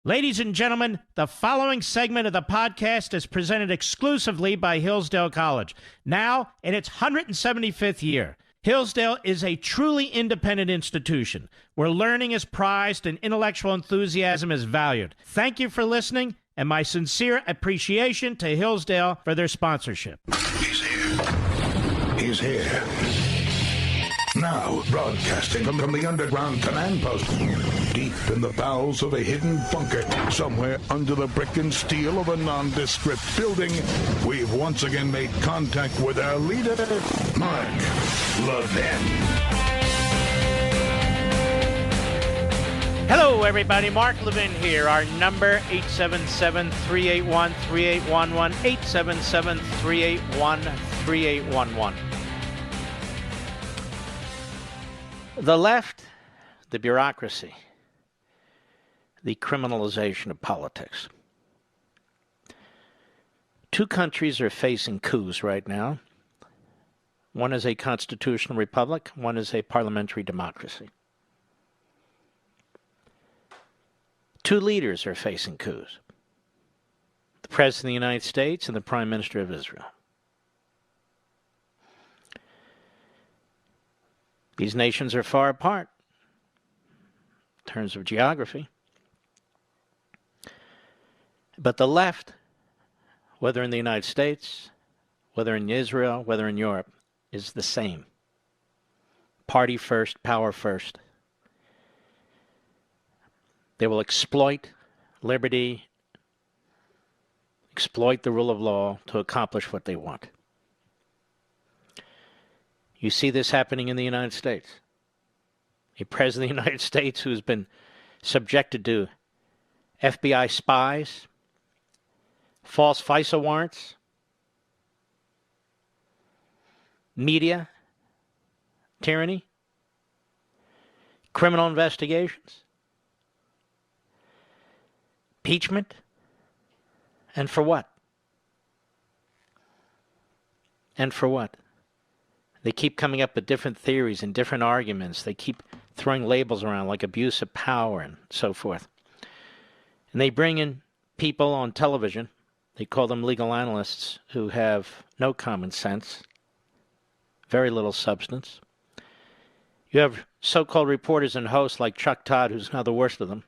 Ladies and gentlemen, the following segment of the podcast is presented exclusively by Hillsdale College, now in its 175th year. Hillsdale is a truly independent institution where learning is prized and intellectual enthusiasm is valued. Thank you for listening, and my sincere appreciation to Hillsdale for their sponsorship. He's here. He's here. Now, broadcasting from the underground command post, deep in the bowels of a hidden bunker, somewhere under the brick and steel of a nondescript building, we've once again made contact with our leader, Mark Levin. Hello, everybody. Mark Levin here. Our number, 877-381-3811, 877-381-3811. The left, the bureaucracy, the criminalization of politics. Two countries are facing coups right now. One is a constitutional republic, one is a parliamentary democracy. Two leaders are facing coups. The President of the United States and the Prime Minister of Israel. These nations are far apart in terms of geography. But the left, whether in the United States, whether in Israel, whether in Europe, is the same. Party first, power first. They will exploit liberty, exploit the rule of law to accomplish what they want. You see this happening in the United States. A president of the United States who's been subjected to FBI spies, false FISA warrants, media tyranny, criminal investigations, impeachment, and for what? And for what? They keep coming up with different theories and different arguments. They keep throwing labels around like abuse of power and so forth. And they bring in people on television, they call them legal analysts, who have no common sense, very little substance. You have so-called reporters and hosts like Chuck Todd, who's now the worst of them,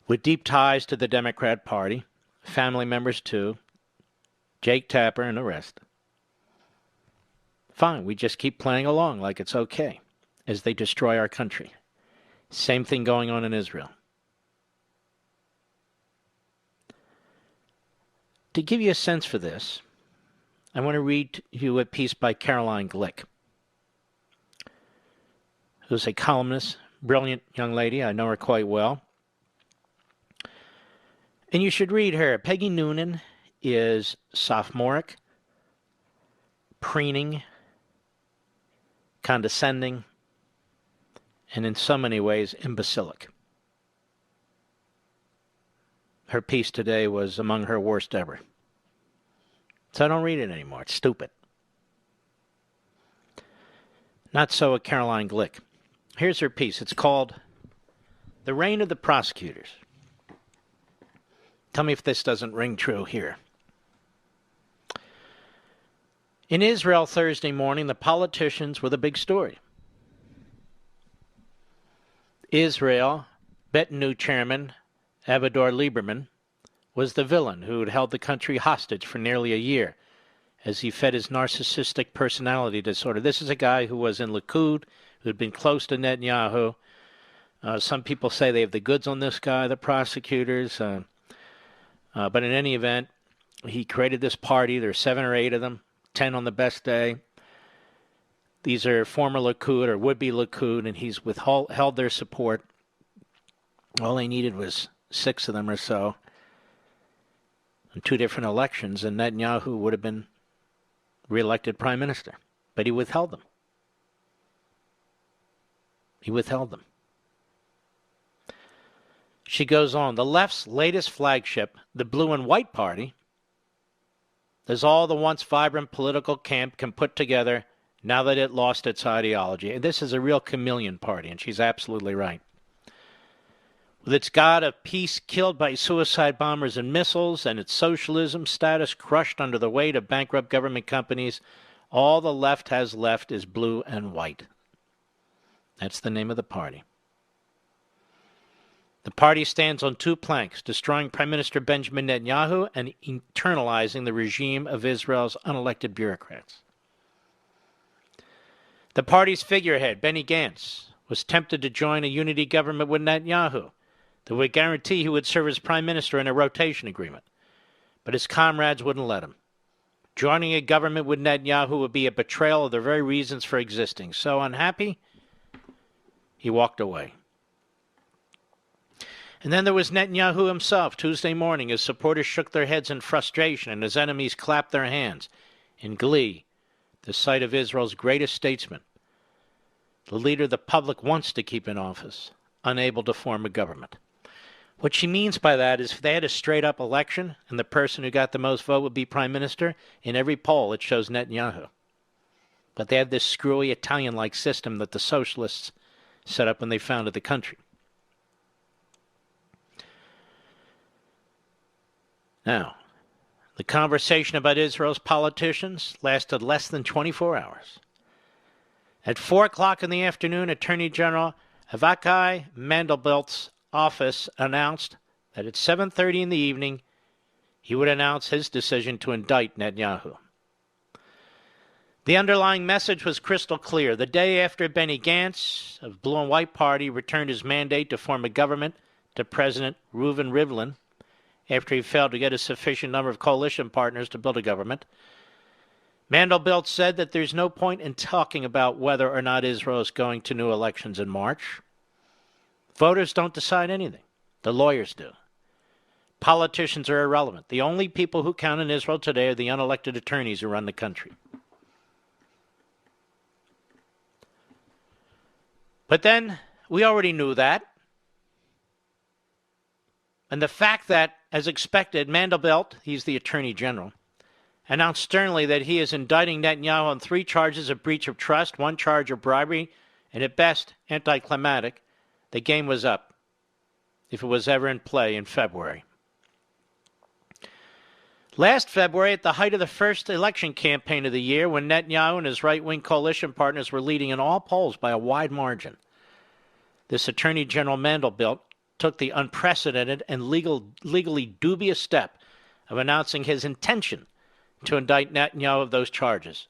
with deep ties to the Democrat Party, family members too, Jake Tapper and the rest. Fine, we just keep playing along like it's okay as they destroy our country. Same thing going on in Israel. To give you a sense for this, I want to read you a piece by Caroline Glick, who's a columnist, brilliant young lady. I know her quite well. And you should read her. Peggy Noonan is sophomoric, preening, condescending, and in so many ways imbecilic. Her piece today was among her worst ever. So I don't read it anymore. It's stupid. Not so with Caroline Glick. Here's her piece. It's called The Reign of the Prosecutors. Tell me if this doesn't ring true here. In Israel Thursday morning, the politicians were the big story. Israel, Beitenu chairman Avigdor Lieberman, was the villain who had held the country hostage for nearly a year as he fed his narcissistic personality disorder. This is a guy who was in Likud, who had been close to Netanyahu. Some people say they have the goods on this guy, the prosecutors. But in any event, he created this party. There are 7 or 8 of them. 10 on the best day. These are former Likud or would-be Likud, and he's held their support. All they needed was 6 of them or so in 2 different elections, and Netanyahu would have been reelected prime minister. But he withheld them. He withheld them. She goes on. The left's latest flagship, the Blue and White Party, is all the once vibrant political camp can put together now that it lost its ideology. And this is a real chameleon party, and she's absolutely right. With its God of peace killed by suicide bombers and missiles, and its socialism status crushed under the weight of bankrupt government companies, all the left has left is blue and white. That's the name of the party. The party stands on two planks: destroying Prime Minister Benjamin Netanyahu and internalizing the regime of Israel's unelected bureaucrats. The party's figurehead, Benny Gantz, was tempted to join a unity government with Netanyahu that would guarantee he would serve as prime minister in a rotation agreement. But his comrades wouldn't let him. Joining a government with Netanyahu would be a betrayal of their very reasons for existing. So unhappy, he walked away. And then there was Netanyahu himself. Tuesday morning, his supporters shook their heads in frustration and his enemies clapped their hands in glee, the sight of Israel's greatest statesman, the leader the public wants to keep in office, unable to form a government. What she means by that is if they had a straight-up election and the person who got the most vote would be prime minister, in every poll it shows Netanyahu. But they had this screwy Italian-like system that the socialists set up when they founded the country. Now, the conversation about Israel's politicians lasted less than 24 hours. At 4 o'clock in the afternoon, Attorney General Avichai Mandelblatt's office announced that at 7:30 in the evening, he would announce his decision to indict Netanyahu. The underlying message was crystal clear. The day after Benny Gantz of Blue and White Party returned his mandate to form a government to President Reuven Rivlin, after he failed to get a sufficient number of coalition partners to build a government, Mandelblatt said that there's no point in talking about whether or not Israel is going to new elections in March. Voters don't decide anything. The lawyers do. Politicians are irrelevant. The only people who count in Israel today are the unelected attorneys who run the country. But then, we already knew that. And the fact that, as expected, Mandelblatt, he's the Attorney General, announced sternly that he is indicting Netanyahu on 3 charges of breach of trust, 1 charge of bribery, and at best, anticlimactic, the game was up, if it was ever in play in February. Last February, at the height of the first election campaign of the year, when Netanyahu and his right-wing coalition partners were leading in all polls by a wide margin, this Attorney General Mandelblatt took the unprecedented and legally dubious step of announcing his intention to indict Netanyahu of those charges,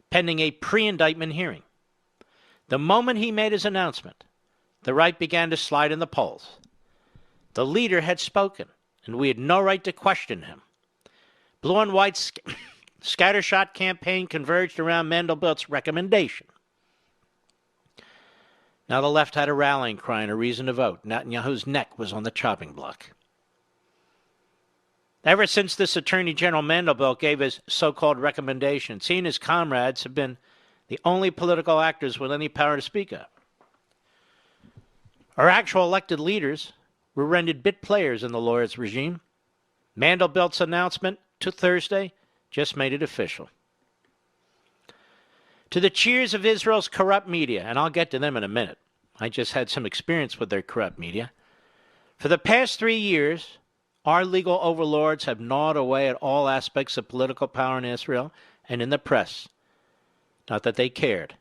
pending a pre-indictment hearing. The moment he made his announcement, the right began to slide in the polls. The leader had spoken, and we had no right to question him. Blue and White's scattershot campaign converged around Mandelblatt's recommendation. Now the left had a rallying cry and a reason to vote. Netanyahu's neck was on the chopping block. Ever since this Attorney General Mandelblatt gave his so-called recommendation, he and his comrades have been the only political actors with any power to speak of. Our actual elected leaders were rendered bit players in the lawyer's regime. Mandelblatt's announcement to Thursday just made it official. To the cheers of Israel's corrupt media, and I'll get to them in a minute. I just had some experience with their corrupt media. For the past 3 years, our legal overlords have gnawed away at all aspects of political power in Israel and in the press. Not that they cared.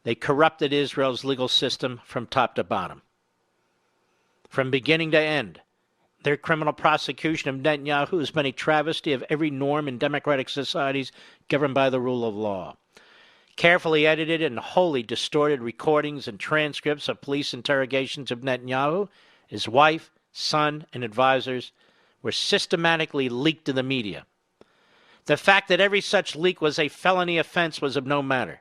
They corrupted Israel's legal system from top to bottom. From beginning to end, their criminal prosecution of Netanyahu has been a travesty of every norm in democratic societies governed by the rule of law. Carefully edited and wholly distorted recordings and transcripts of police interrogations of Netanyahu, his wife, son, and advisors were systematically leaked to the media. The fact that every such leak was a felony offense was of no matter.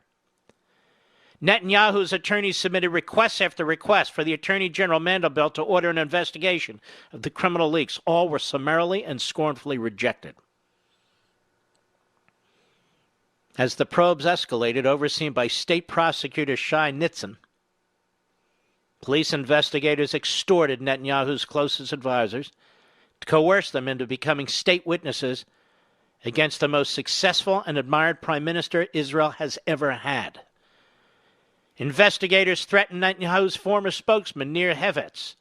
Netanyahu's attorneys submitted request after request for the Attorney General Mandelblatt to order an investigation of the criminal leaks. All were summarily and scornfully rejected. As the probes escalated, overseen by State Prosecutor Shai Nitzan, police investigators extorted Netanyahu's closest advisors to coerce them into becoming state witnesses against the most successful and admired prime minister Israel has ever had. Investigators threatened Netanyahu's former spokesman, Nir Hevetz,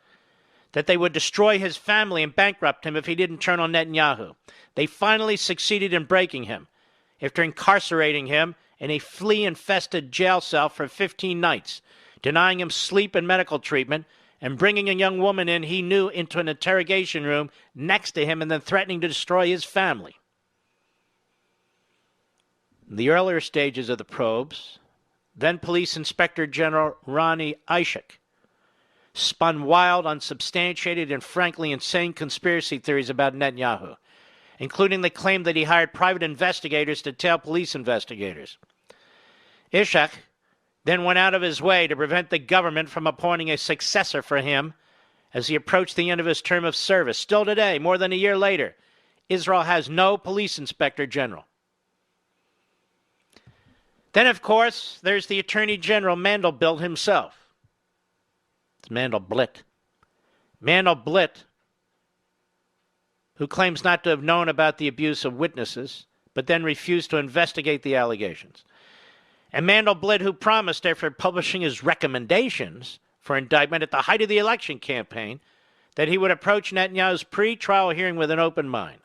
that they would destroy his family and bankrupt him if he didn't turn on Netanyahu. They finally succeeded in breaking him after incarcerating him in a flea-infested jail cell for 15 nights, denying him sleep and medical treatment, and bringing a young woman in he knew into an interrogation room next to him and then threatening to destroy his family. In the earlier stages of the probes, then Police Inspector General Ronnie Ishak spun wild, unsubstantiated, and frankly insane conspiracy theories about Netanyahu, including the claim that he hired private investigators to tail police investigators. Ishak then went out of his way to prevent the government from appointing a successor for him as he approached the end of his term of service. Still today, more than a year later, Israel has no police inspector general. Then, of course, there's the Attorney General Mandelblit himself. It's Mandelblit. Mandelblit, who claims not to have known about the abuse of witnesses, but then refused to investigate the allegations. And Mandelblit, who promised after publishing his recommendations for indictment at the height of the election campaign that he would approach Netanyahu's pre-trial hearing with an open mind.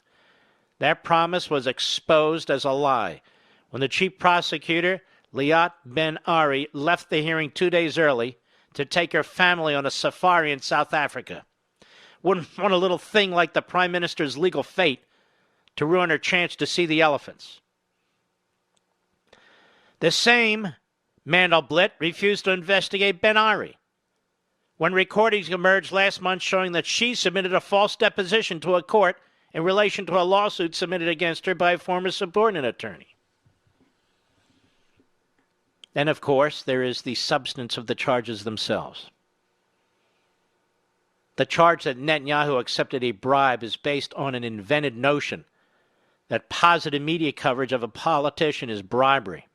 That promise was exposed as a lie when the chief prosecutor, Liat Ben-Ari, left the hearing 2 days early to take her family on a safari in South Africa. Wouldn't want a little thing like the Prime Minister's legal fate to ruin her chance to see the elephants. The same Mandelblit refused to investigate Ben-Ari when recordings emerged last month showing that she submitted a false deposition to a court in relation to a lawsuit submitted against her by a former subordinate attorney. And, of course, there is the substance of the charges themselves. The charge that Netanyahu accepted a bribe is based on an invented notion that positive media coverage of a politician is bribery.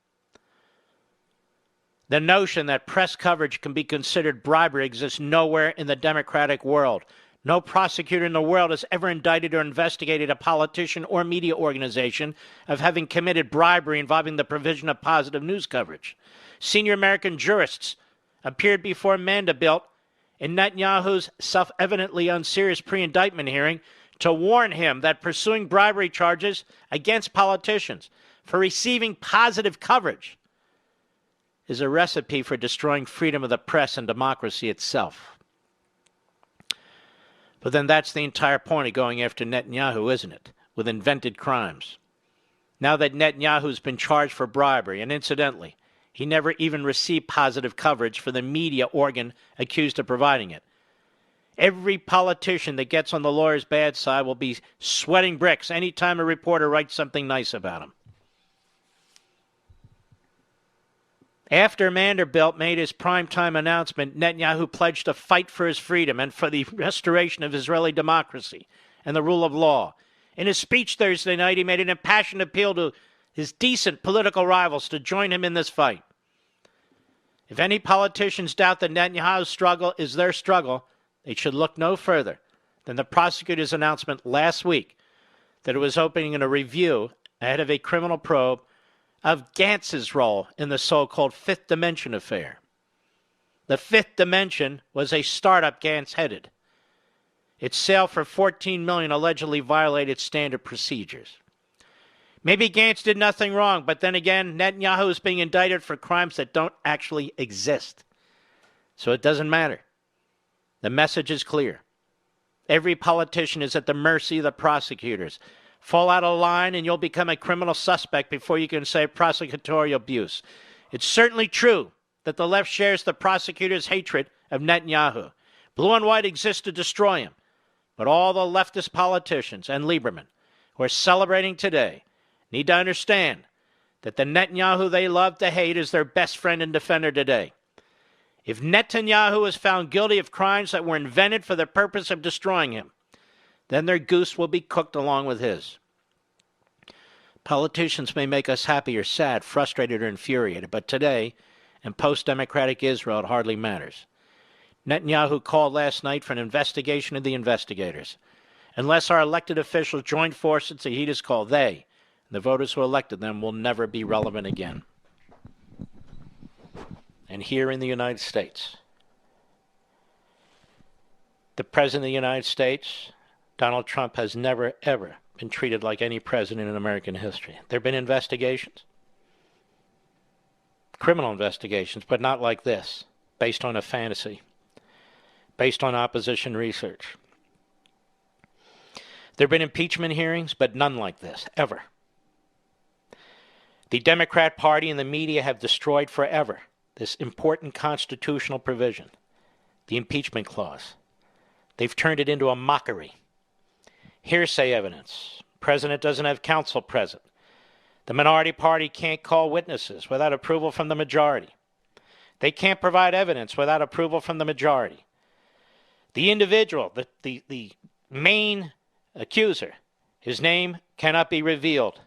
The notion that press coverage can be considered bribery exists nowhere in the democratic world. No prosecutor in the world has ever indicted or investigated a politician or media organization of having committed bribery involving the provision of positive news coverage. Senior American jurists appeared before Mandelblit in Netanyahu's self-evidently unserious pre-indictment hearing to warn him that pursuing bribery charges against politicians for receiving positive coverage is a recipe for destroying freedom of the press and democracy itself. But then that's the entire point of going after Netanyahu, isn't it? With invented crimes. Now that Netanyahu's been charged for bribery, and incidentally, he never even received positive coverage for the media organ accused of providing it. Every politician that gets on the lawyer's bad side will be sweating bricks anytime a reporter writes something nice about him. After Mandelblit made his primetime announcement, Netanyahu pledged to fight for his freedom and for the restoration of Israeli democracy and the rule of law. In his speech Thursday night, he made an impassioned appeal to his decent political rivals to join him in this fight. If any politicians doubt that Netanyahu's struggle is their struggle, they should look no further than the prosecutor's announcement last week that it was opening a review ahead of a criminal probe of Gantz's role in the so-called Fifth Dimension affair. The Fifth Dimension was a startup Gantz headed. Its sale for $14 million allegedly violated standard procedures. Maybe Gantz did nothing wrong, but then again, Netanyahu is being indicted for crimes that don't actually exist. So it doesn't matter. The message is clear. Every politician is at the mercy of the prosecutors. Fall out of line and you'll become a criminal suspect before you can say prosecutorial abuse. It's certainly true that the left shares the prosecutor's hatred of Netanyahu. Blue and white exist to destroy him. But all the leftist politicians and Lieberman who are celebrating today need to understand that the Netanyahu they love to hate is their best friend and defender today. If Netanyahu is found guilty of crimes that were invented for the purpose of destroying him, then their goose will be cooked along with his. Politicians may make us happy or sad, frustrated or infuriated, but today, in post-democratic Israel, it hardly matters. Netanyahu called last night for an investigation of the investigators. Unless our elected officials join forces to heed his call, they, the voters who elected them, will never be relevant again. And here in the United States, The President of the United States, Donald Trump, has never, ever been treated like any president in American history. There have been investigations, criminal investigations, but not like this, based on a fantasy, based on opposition research. There have been impeachment hearings, but none like this, ever. The Democrat Party and the media have destroyed forever this important constitutional provision, the impeachment clause. They've turned it into a mockery. Hearsay evidence. President doesn't have counsel present. The minority party can't call witnesses without approval from the majority. They can't provide evidence without approval from the majority. The individual, the main accuser, his name cannot be revealed.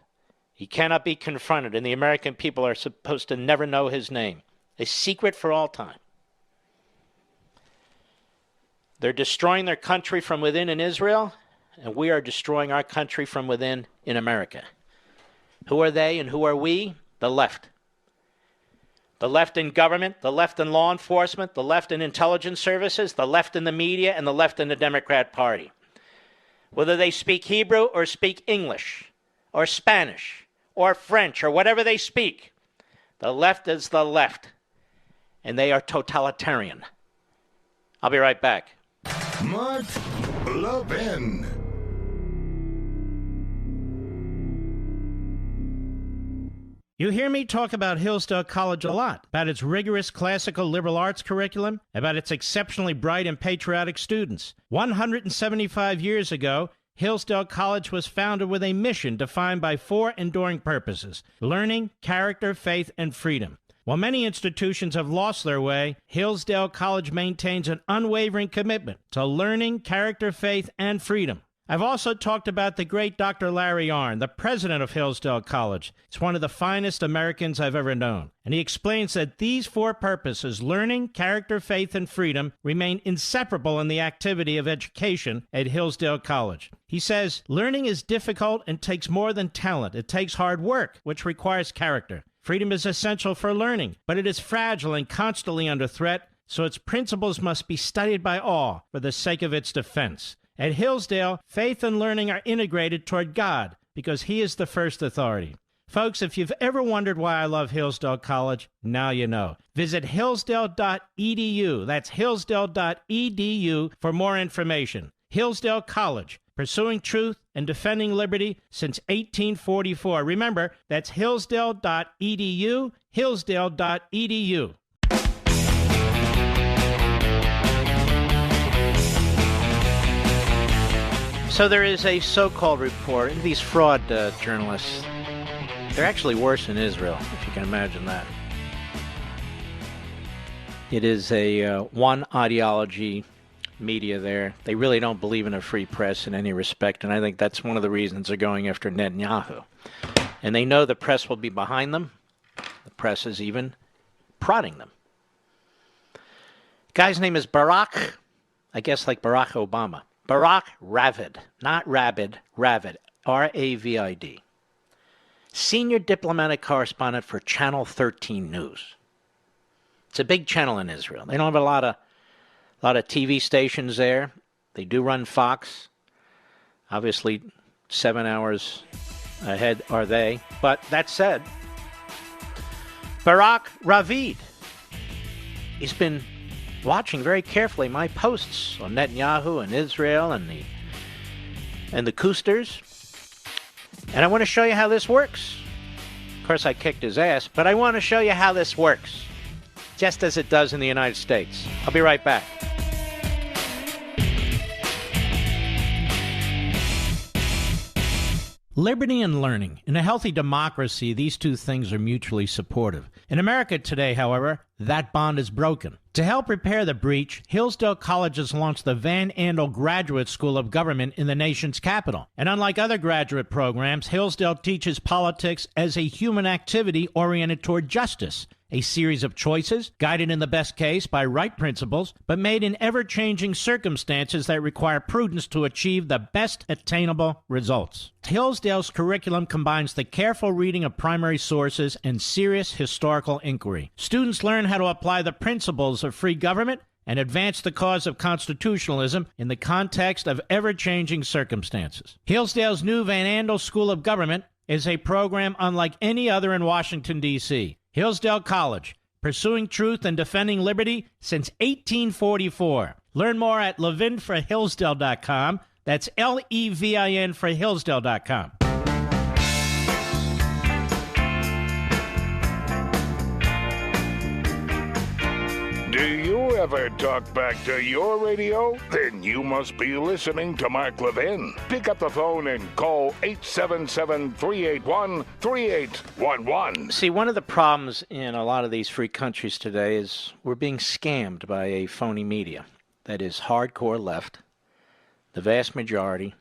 He cannot be confronted, and the American people are supposed to never know his name. A secret for all time. They're destroying their country from within in Israel, and we are destroying our country from within in America. Who are they and who are we? The left. The left in government, the left in law enforcement, the left in intelligence services, the left in the media, and the left in the Democrat Party. Whether they speak Hebrew or speak English or Spanish or French or whatever they speak, the left is the left, and they are totalitarian. I'll be right back. Mark Levin. You hear me talk about Hillsdale College a lot, about its rigorous classical liberal arts curriculum, about its exceptionally bright and patriotic students. 175 years ago, Hillsdale College was founded with a mission defined by 4 enduring purposes: learning, character, faith, and freedom. While many institutions have lost their way, Hillsdale College maintains an unwavering commitment to learning, character, faith, and freedom. I've also talked about the great Dr. Larry Arnn, the president of Hillsdale College. He's one of the finest Americans I've ever known. And he explains that these 4 purposes, learning, character, faith, and freedom, remain inseparable in the activity of education at Hillsdale College. He says, learning is difficult and takes more than talent. It takes hard work, which requires character. Freedom is essential for learning, but it is fragile and constantly under threat, so its principles must be studied by all for the sake of its defense. At Hillsdale, faith and learning are integrated toward God because He is the first authority. Folks, if you've ever wondered why I love Hillsdale College, now you know. Visit hillsdale.edu. That's hillsdale.edu for more information. Hillsdale College, pursuing truth and defending liberty since 1844. Remember, that's hillsdale.edu, hillsdale.edu. So there is a so-called report. These fraud journalists, they're actually worse in Israel, if you can imagine that. It is a one ideology media there. They really don't believe in a free press in any respect, and I think that's one of the reasons they're going after Netanyahu. And they know the press will be behind them. The press is even prodding them. Guy's name is Barack, I guess like Barack Obama. Barack Ravid, not Rabid, Ravid, R-A-V-I-D. Senior diplomatic correspondent for Channel 13 News. It's a big channel in Israel. They don't have a lot of TV stations there. They do run Fox. Obviously, 7 hours ahead are they. But that said, Barack Ravid, he's been watching very carefully my posts on Netanyahu and Israel and the Koosters. And I want to show you how this works. Of course, I kicked his ass, but I want to show you how this works, just as it does in the United States. I'll be right back. Liberty and learning. In a healthy democracy, these two things are mutually supportive. In America today, however, that bond is broken. To help repair the breach, Hillsdale College has launched the Van Andel Graduate School of Government in the nation's capital. And unlike other graduate programs, Hillsdale teaches politics as a human activity oriented toward justice. A series of choices, guided in the best case by right principles, but made in ever-changing circumstances that require prudence to achieve the best attainable results. Hillsdale's curriculum combines the careful reading of primary sources and serious historical inquiry. Students learn how to apply the principles of free government and advance the cause of constitutionalism in the context of ever-changing circumstances. Hillsdale's new Van Andel School of Government is a program unlike any other in Washington, D.C. Hillsdale College, pursuing truth and defending liberty since 1844. Learn more at levinforhillsdale.com. That's Levin for Hillsdale.com. Do you ever talk back to your radio? Then you must be listening to Mark Levin. Pick up the phone and call 877-381-3811. See, one of the problems in a lot of these free countries today is we're being scammed by a phony media that is hardcore left, the vast majority.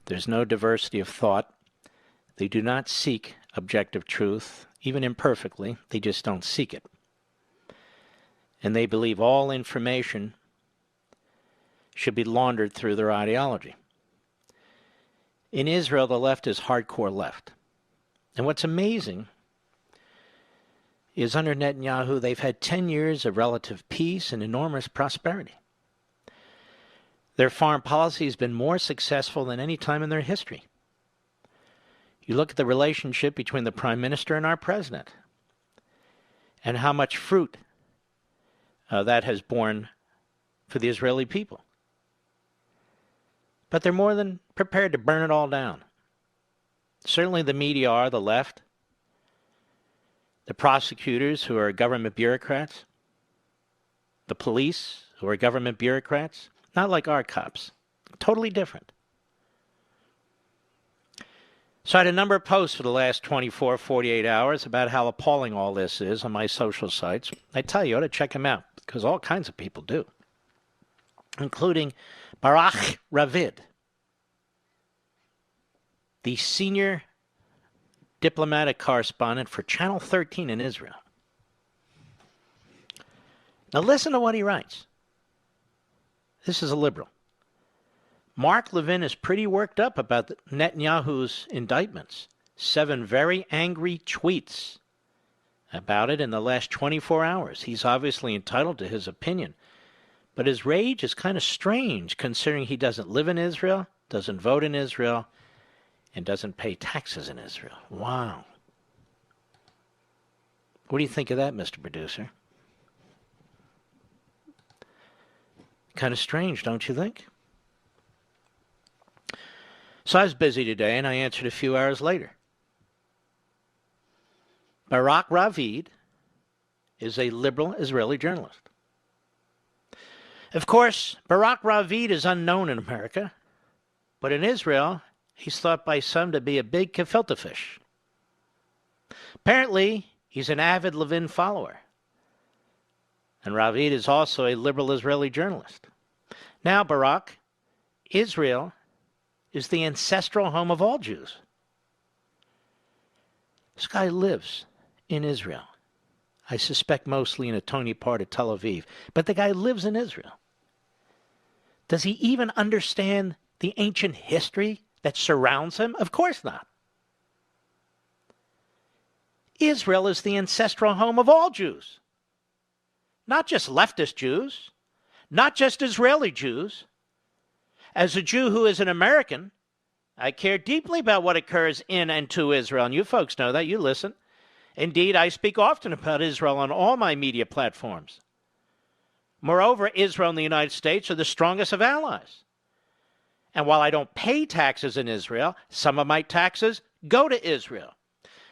There's no diversity of thought. They do not seek objective truth, even imperfectly. They just don't seek it. And they believe all information should be laundered through their ideology. In Israel, the left is hardcore left. And what's amazing is under Netanyahu, they've had 10 years of relative peace and enormous prosperity. Their foreign policy has been more successful than any time in their history. You look at the relationship between the prime minister and our president and how much fruit that has borne for the Israeli people. But they're more than prepared to burn it all down. Certainly the media are, the left, the prosecutors who are government bureaucrats, the police who are government bureaucrats, not like our cops, totally different. So I had a number of posts for the last 24, 48 hours about how appalling all this is on my social sites. I tell you, you ought to check them out, because all kinds of people do, including Barak Ravid, the senior diplomatic correspondent for Channel 13 in Israel. Now listen to what he writes. This is a liberal. Mark Levin is pretty worked up about Netanyahu's indictments. 7 very angry tweets about it in the last 24 hours. He's obviously entitled to his opinion. But his rage is kind of strange, considering he doesn't live in Israel, doesn't vote in Israel, and doesn't pay taxes in Israel. Wow. What do you think of that, Mr. Producer? Kind of strange, don't you think? So I was busy today, and I answered a few hours later. Barak Ravid is a liberal Israeli journalist. Of course, Barak Ravid is unknown in America, but in Israel, he's thought by some to be a big gefilte fish. Apparently, he's an avid Levin follower. And Ravid is also a liberal Israeli journalist. Now, Barak, Israel is the ancestral home of all Jews. This guy lives in Israel. I suspect mostly in a tony part of Tel Aviv. But the guy lives in Israel. Does he even understand the ancient history that surrounds him? Of course not. Israel is the ancestral home of all Jews. Not just leftist Jews. Not just Israeli Jews. As a Jew who is an American, I care deeply about what occurs in and to Israel. And you folks know that. You listen. Indeed, I speak often about Israel on all my media platforms. Moreover, Israel and the United States are the strongest of allies. And while I don't pay taxes in Israel, some of my taxes go to Israel.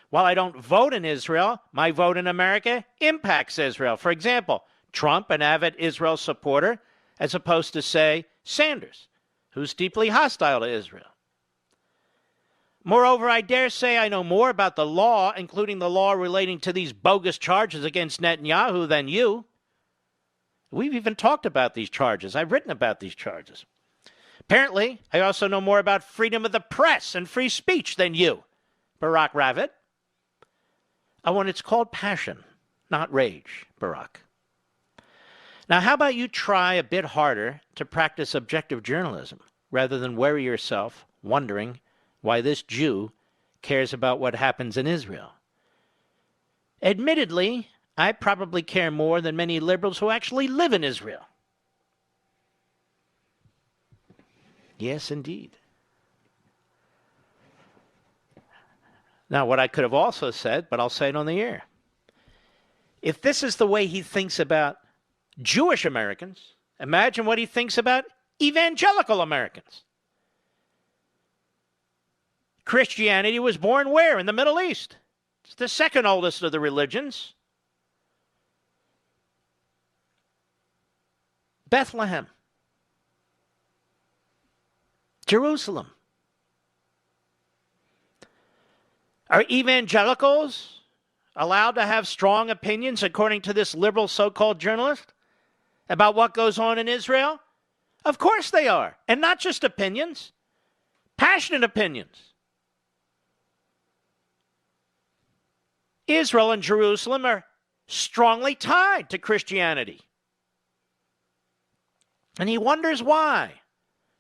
While I don't vote in Israel, my vote in America impacts Israel. For example, Trump, an avid Israel supporter, as opposed to, say, Sanders, who's deeply hostile to Israel. Moreover, I dare say I know more about the law, including the law relating to these bogus charges against Netanyahu, than you. We've even talked about these charges. I've written about these charges. Apparently, I also know more about freedom of the press and free speech than you, Barak Ravid. Oh, and it's called passion, not rage, Barak. Now, how about you try a bit harder to practice objective journalism rather than worry yourself wondering why this Jew cares about what happens in Israel? Admittedly, I probably care more than many liberals who actually live in Israel. Yes, indeed. Now, what I could have also said, but I'll say it on the air. If this is the way he thinks about Jewish Americans, imagine what he thinks about evangelical Americans. Christianity was born where? In the Middle East. It's the second oldest of the religions. Bethlehem. Jerusalem. Are evangelicals allowed to have strong opinions, according to this liberal so-called journalist, about what goes on in Israel? Of course they are. And not just opinions, passionate opinions. Israel and Jerusalem are strongly tied to Christianity. And he wonders why,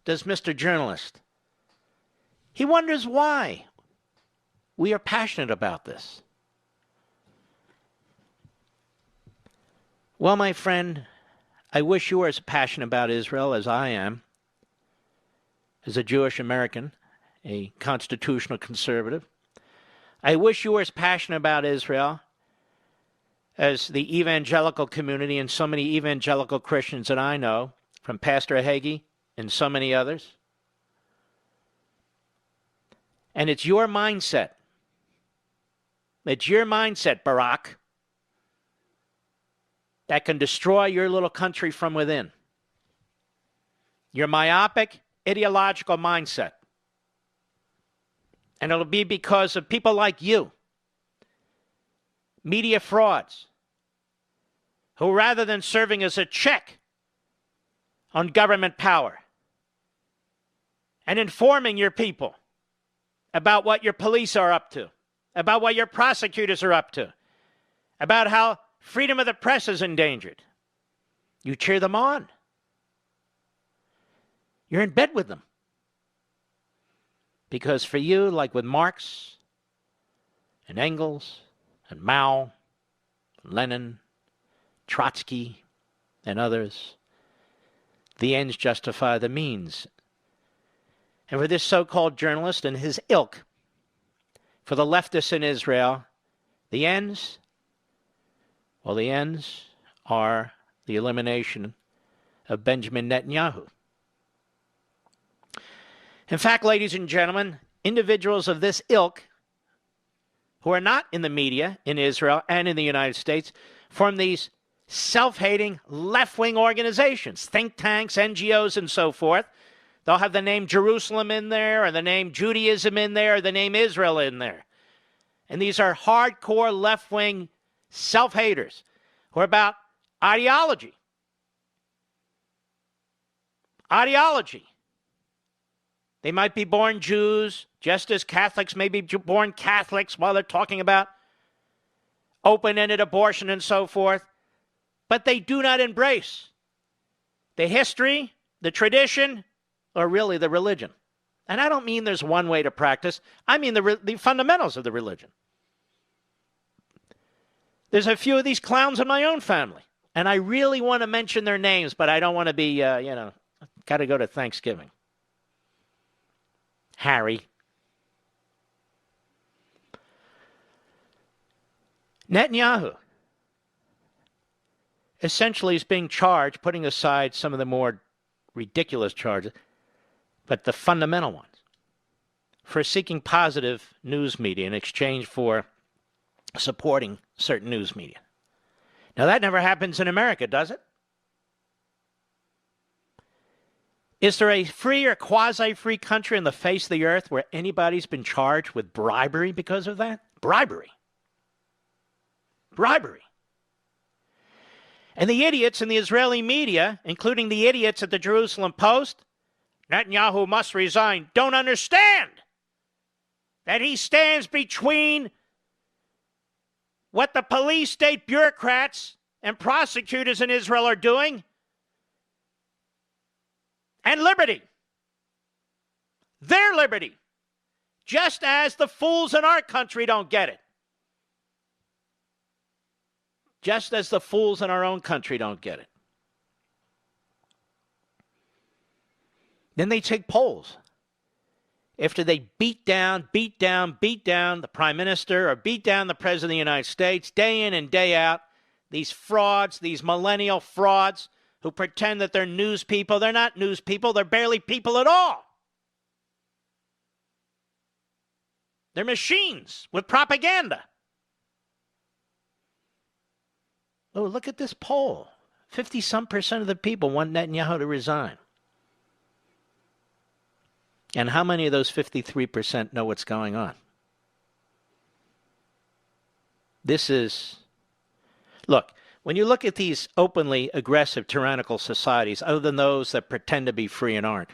does Mr. Journalist. He wonders why we are passionate about this. Well, my friend, I wish you were as passionate about Israel as I am, as a Jewish American, a constitutional conservative. I wish you were as passionate about Israel as the evangelical community and so many evangelical Christians that I know, from Pastor Hagee and so many others. And it's your mindset. It's your mindset, Barack, that can destroy your little country from within. Your myopic, ideological mindset. And it'll be because of people like you, media frauds, who rather than serving as a check on government power and informing your people about what your police are up to, about what your prosecutors are up to, about how freedom of the press is endangered, you cheer them on. You're in bed with them. Because for you, like with Marx and Engels and Mao, Lenin, Trotsky, and others, the ends justify the means. And for this so-called journalist and his ilk, for the leftists in Israel, the ends, well, the ends are the elimination of Benjamin Netanyahu. In fact, ladies and gentlemen, individuals of this ilk who are not in the media in Israel and in the United States form these self-hating left-wing organizations, think tanks, NGOs, and so forth. They'll have the name Jerusalem in there, or the name Judaism in there, or the name Israel in there. And these are hardcore left-wing self-haters who are about ideology. Ideology. They might be born Jews, just as Catholics may be born Catholics while they're talking about open-ended abortion and so forth. But they do not embrace the history, the tradition, or really the religion. And I don't mean there's one way to practice. I mean the fundamentals of the religion. There's a few of these clowns in my own family. And I really want to mention their names, but I don't want to be, got to go to Thanksgiving. Harry. Netanyahu essentially is being charged, putting aside some of the more ridiculous charges, but the fundamental ones, for seeking positive news media in exchange for supporting certain news media. Now, that never happens in America, does it? Is there a free or quasi-free country on the face of the earth where anybody's been charged with bribery because of that? Bribery. Bribery. And the idiots in the Israeli media, including the idiots at the Jerusalem Post, Netanyahu must resign, don't understand that he stands between what the police state bureaucrats and prosecutors in Israel are doing and liberty. Their liberty. Just as the fools in our country don't get it. Just as the fools in our own country don't get it. Then they take polls. After they beat down the prime minister or beat down the president of the United States day in and day out, these frauds, these millennial frauds who pretend that they're news people. They're not news people. They're barely people at all. They're machines with propaganda. Oh, look at this poll. 50-some% of the people want Netanyahu to resign. And how many of those 53% know what's going on? Look, when you look at these openly aggressive, tyrannical societies, other than those that pretend to be free and aren't,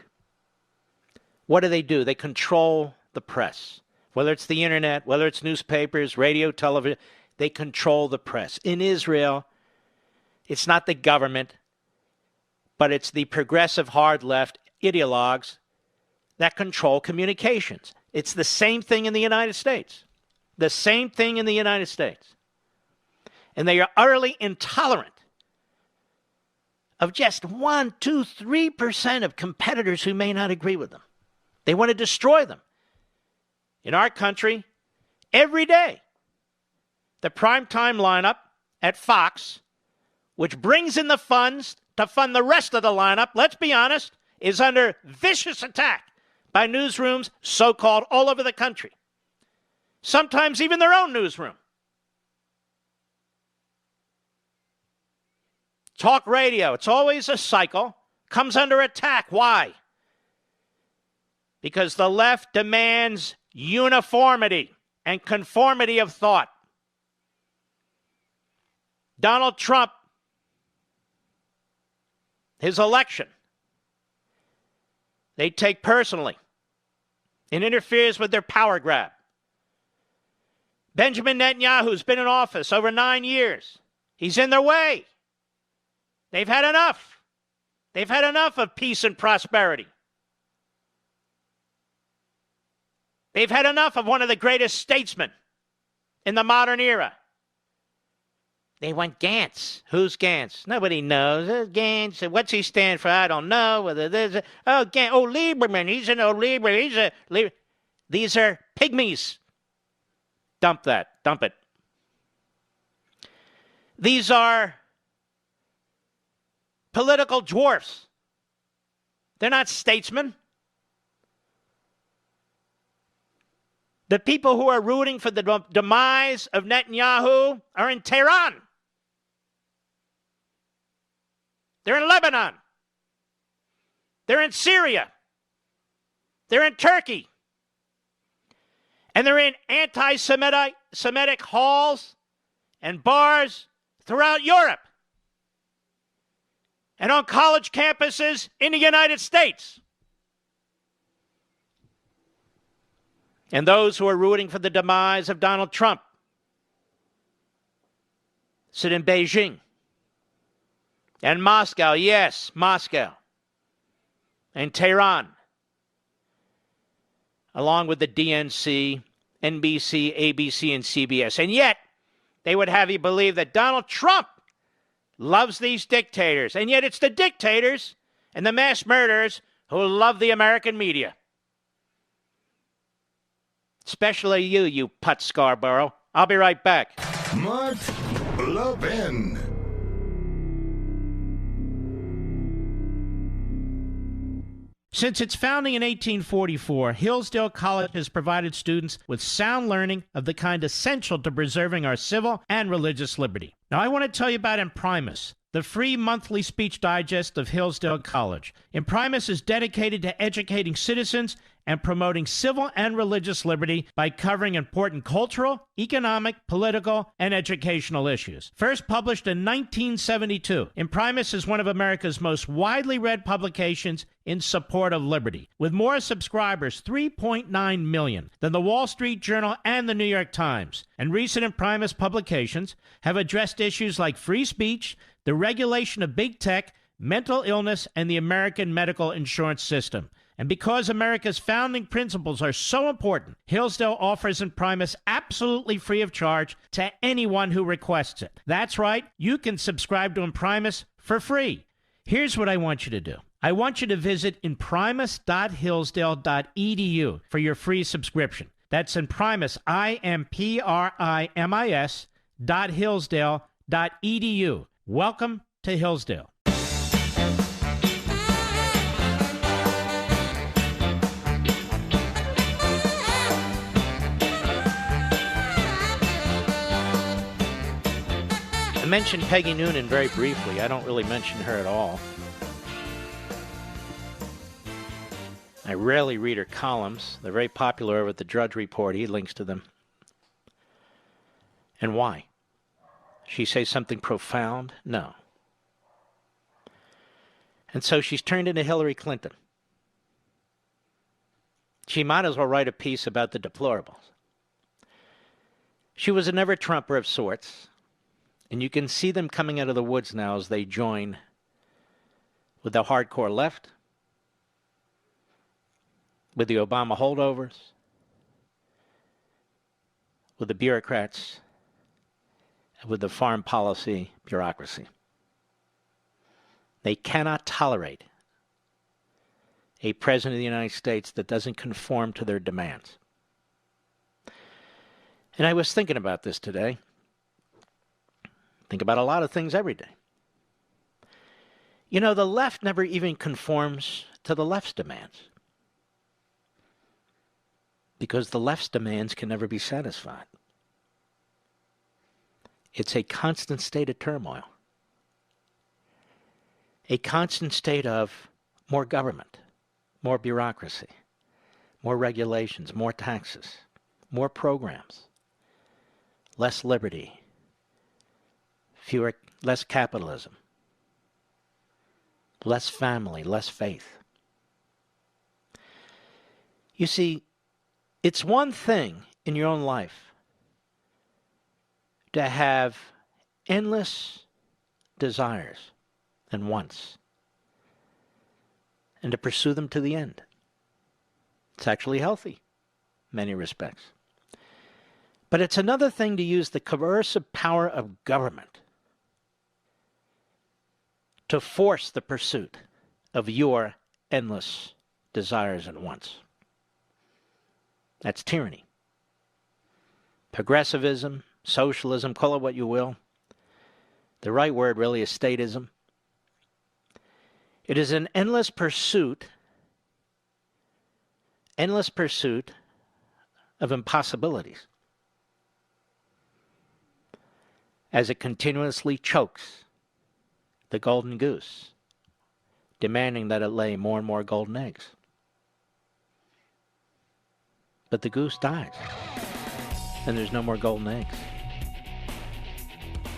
what do? They control the press. Whether it's the internet, whether it's newspapers, radio, television, they control the press. In Israel, it's not the government, but it's the progressive hard left ideologues that control communications. It's the same thing in the United States. The same thing in the United States. And they are utterly intolerant of just 1%, 2%, 3% of competitors who may not agree with them. They want to destroy them. In our country, every day, the primetime lineup at Fox, which brings in the funds to fund the rest of the lineup, let's be honest, is under vicious attack by newsrooms, so-called, all over the country. Sometimes even their own newsroom. Talk radio, it's always a cycle, comes under attack. Why? Because the left demands uniformity and conformity of thought. Donald Trump, his election, they take personally. It interferes with their power grab. Benjamin Netanyahu's been in office over 9 years. He's in their way. They've had enough. They've had enough of peace and prosperity. They've had enough of one of the greatest statesmen in the modern era. They want Gantz. Who's Gantz? Nobody knows. Gantz. What's he stand for? I don't know. Whether there's Gantz. Oh, Lieberman. He's an old Lieberman. These are pygmies. Dump that. Dump it. These are political dwarfs. They're not statesmen. The people who are rooting for the demise of Netanyahu are in Tehran. They're in Lebanon. They're in Syria. They're in Turkey. And they're in anti-Semitic halls and bars throughout Europe. And on college campuses in the United States. And those who are rooting for the demise of Donald Trump sit in Beijing and Moscow, yes, Moscow, and Tehran, along with the DNC, NBC, ABC, and CBS. And yet, they would have you believe that Donald Trump loves these dictators. And yet it's the dictators and the mass murderers who love the American media. Especially you Putt Scarborough. I'll be right back. Mark Levin. Since its founding in 1844, Hillsdale College has provided students with sound learning of the kind essential to preserving our civil and religious liberty. Now, I want to tell you about Imprimis, the free monthly speech digest of Hillsdale College. Imprimis is dedicated to educating citizens and promoting civil and religious liberty by covering important cultural, economic, political, and educational issues. First published in 1972, Imprimis is one of America's most widely read publications in support of liberty, with more subscribers, 3.9 million, than the Wall Street Journal and the New York Times. And recent Imprimis publications have addressed issues like free speech, the regulation of big tech, mental illness, and the American medical insurance system. And because America's founding principles are so important, Hillsdale offers Imprimis absolutely free of charge to anyone who requests it. That's right, you can subscribe to Imprimis for free. Here's what I want you to do. I want you to visit imprimis.hillsdale.edu for your free subscription. That's Imprimis, IMPRIMIS.hillsdale.edu. Welcome to Hillsdale. I mentioned Peggy Noonan very briefly. I don't really mention her at all. I rarely read her columns. They're very popular over at the Drudge Report. He links to them. And why? She say something profound? No. And so she's turned into Hillary Clinton. She might as well write a piece about the deplorables. She was a never-Trumper of sorts. And you can see them coming out of the woods now as they join with the hardcore left, with the Obama holdovers, with the bureaucrats, and with the foreign policy bureaucracy. They cannot tolerate a president of the United States that doesn't conform to their demands. And I was thinking about this today. Think about a lot of things every day. You know, the left never even conforms to the left's demands, because the left's demands can never be satisfied. It's a constant state of turmoil, a constant state of more government, more bureaucracy, more regulations, more taxes, more programs, less liberty, less capitalism, less family, less faith. You see, it's one thing in your own life to have endless desires and wants and to pursue them to the end. It's actually healthy in many respects. But it's another thing to use the coercive power of government to force the pursuit of your endless desires and wants. That's tyranny. Progressivism, socialism, call it what you will. The right word really is statism. It is an endless pursuit of impossibilities as it continuously chokes the golden goose, demanding that it lay more and more golden eggs. But the goose dies, and there's no more golden eggs.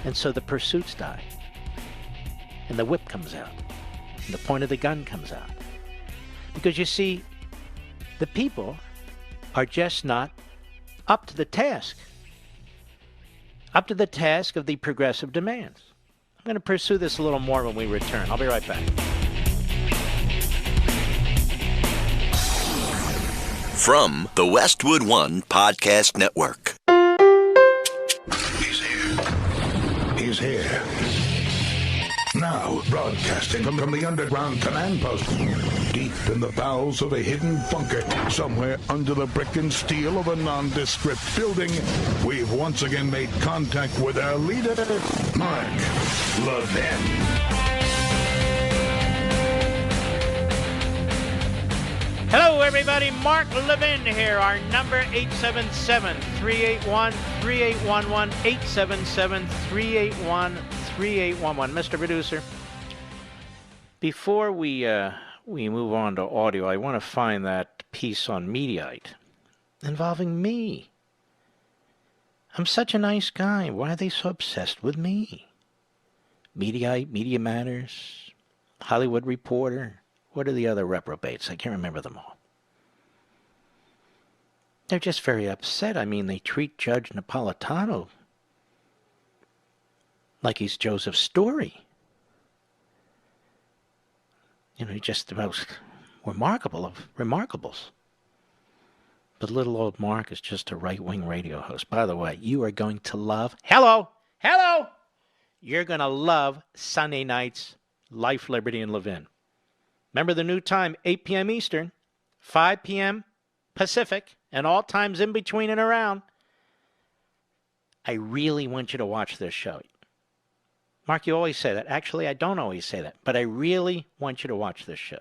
And so the pursuits die, and the whip comes out, and the point of the gun comes out. Because you see, the people are just not up to the task of the progressive demands. I'm going to pursue this a little more when we return. I'll be right back. From the Westwood One Podcast Network. He's here. He's here. Now, broadcasting from the underground command post, deep in the bowels of a hidden bunker, somewhere under the brick and steel of a nondescript building, we've once again made contact with our leader, Mark Levin. Hello, everybody. Mark Levin here. Our number, 877-381-3811, 877-381-3811. Mr. Producer, before we move on to audio, I want to find that piece on Mediaite involving me. I'm such a nice guy. Why are they so obsessed with me? Mediaite, Media Matters, Hollywood Reporter. What are the other reprobates? I can't remember them all. They're just very upset. I mean, they treat Judge Napolitano like he's Joseph Story. You know, just the most remarkable of remarkables. But little old Mark is just a right-wing radio host. By the way, you are going to love... Hello! You're going to love Sunday night's Life, Liberty, and Levin. Remember the new time, 8 p.m. Eastern, 5 p.m. Pacific, and all times in between and around. I really want you to watch this show. Mark, you always say that. Actually, I don't always say that, but I really want you to watch this show.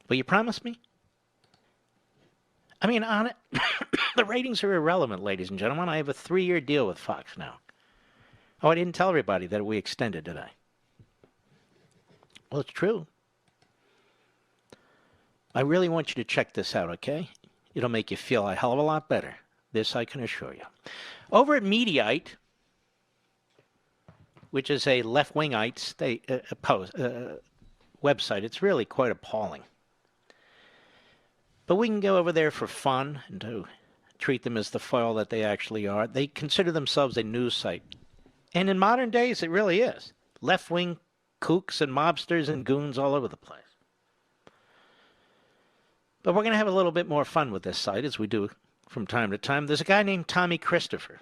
Will you promise me? I mean, on it, the ratings are irrelevant, ladies and gentlemen. I have a 3-year deal with Fox now. Oh, I didn't tell everybody that we extended today. Well, it's true. I really want you to check this out, okay? It'll make you feel a hell of a lot better. This I can assure you. Over at Mediaite, which is a left-wingite website, it's really quite appalling. But we can go over there for fun and to treat them as the foil that they actually are. They consider themselves a news site. And in modern days, it really is. Left-wing kooks and mobsters and goons all over the place. But we're going to have a little bit more fun with this site, as we do from time to time. There's a guy named Tommy Christopher.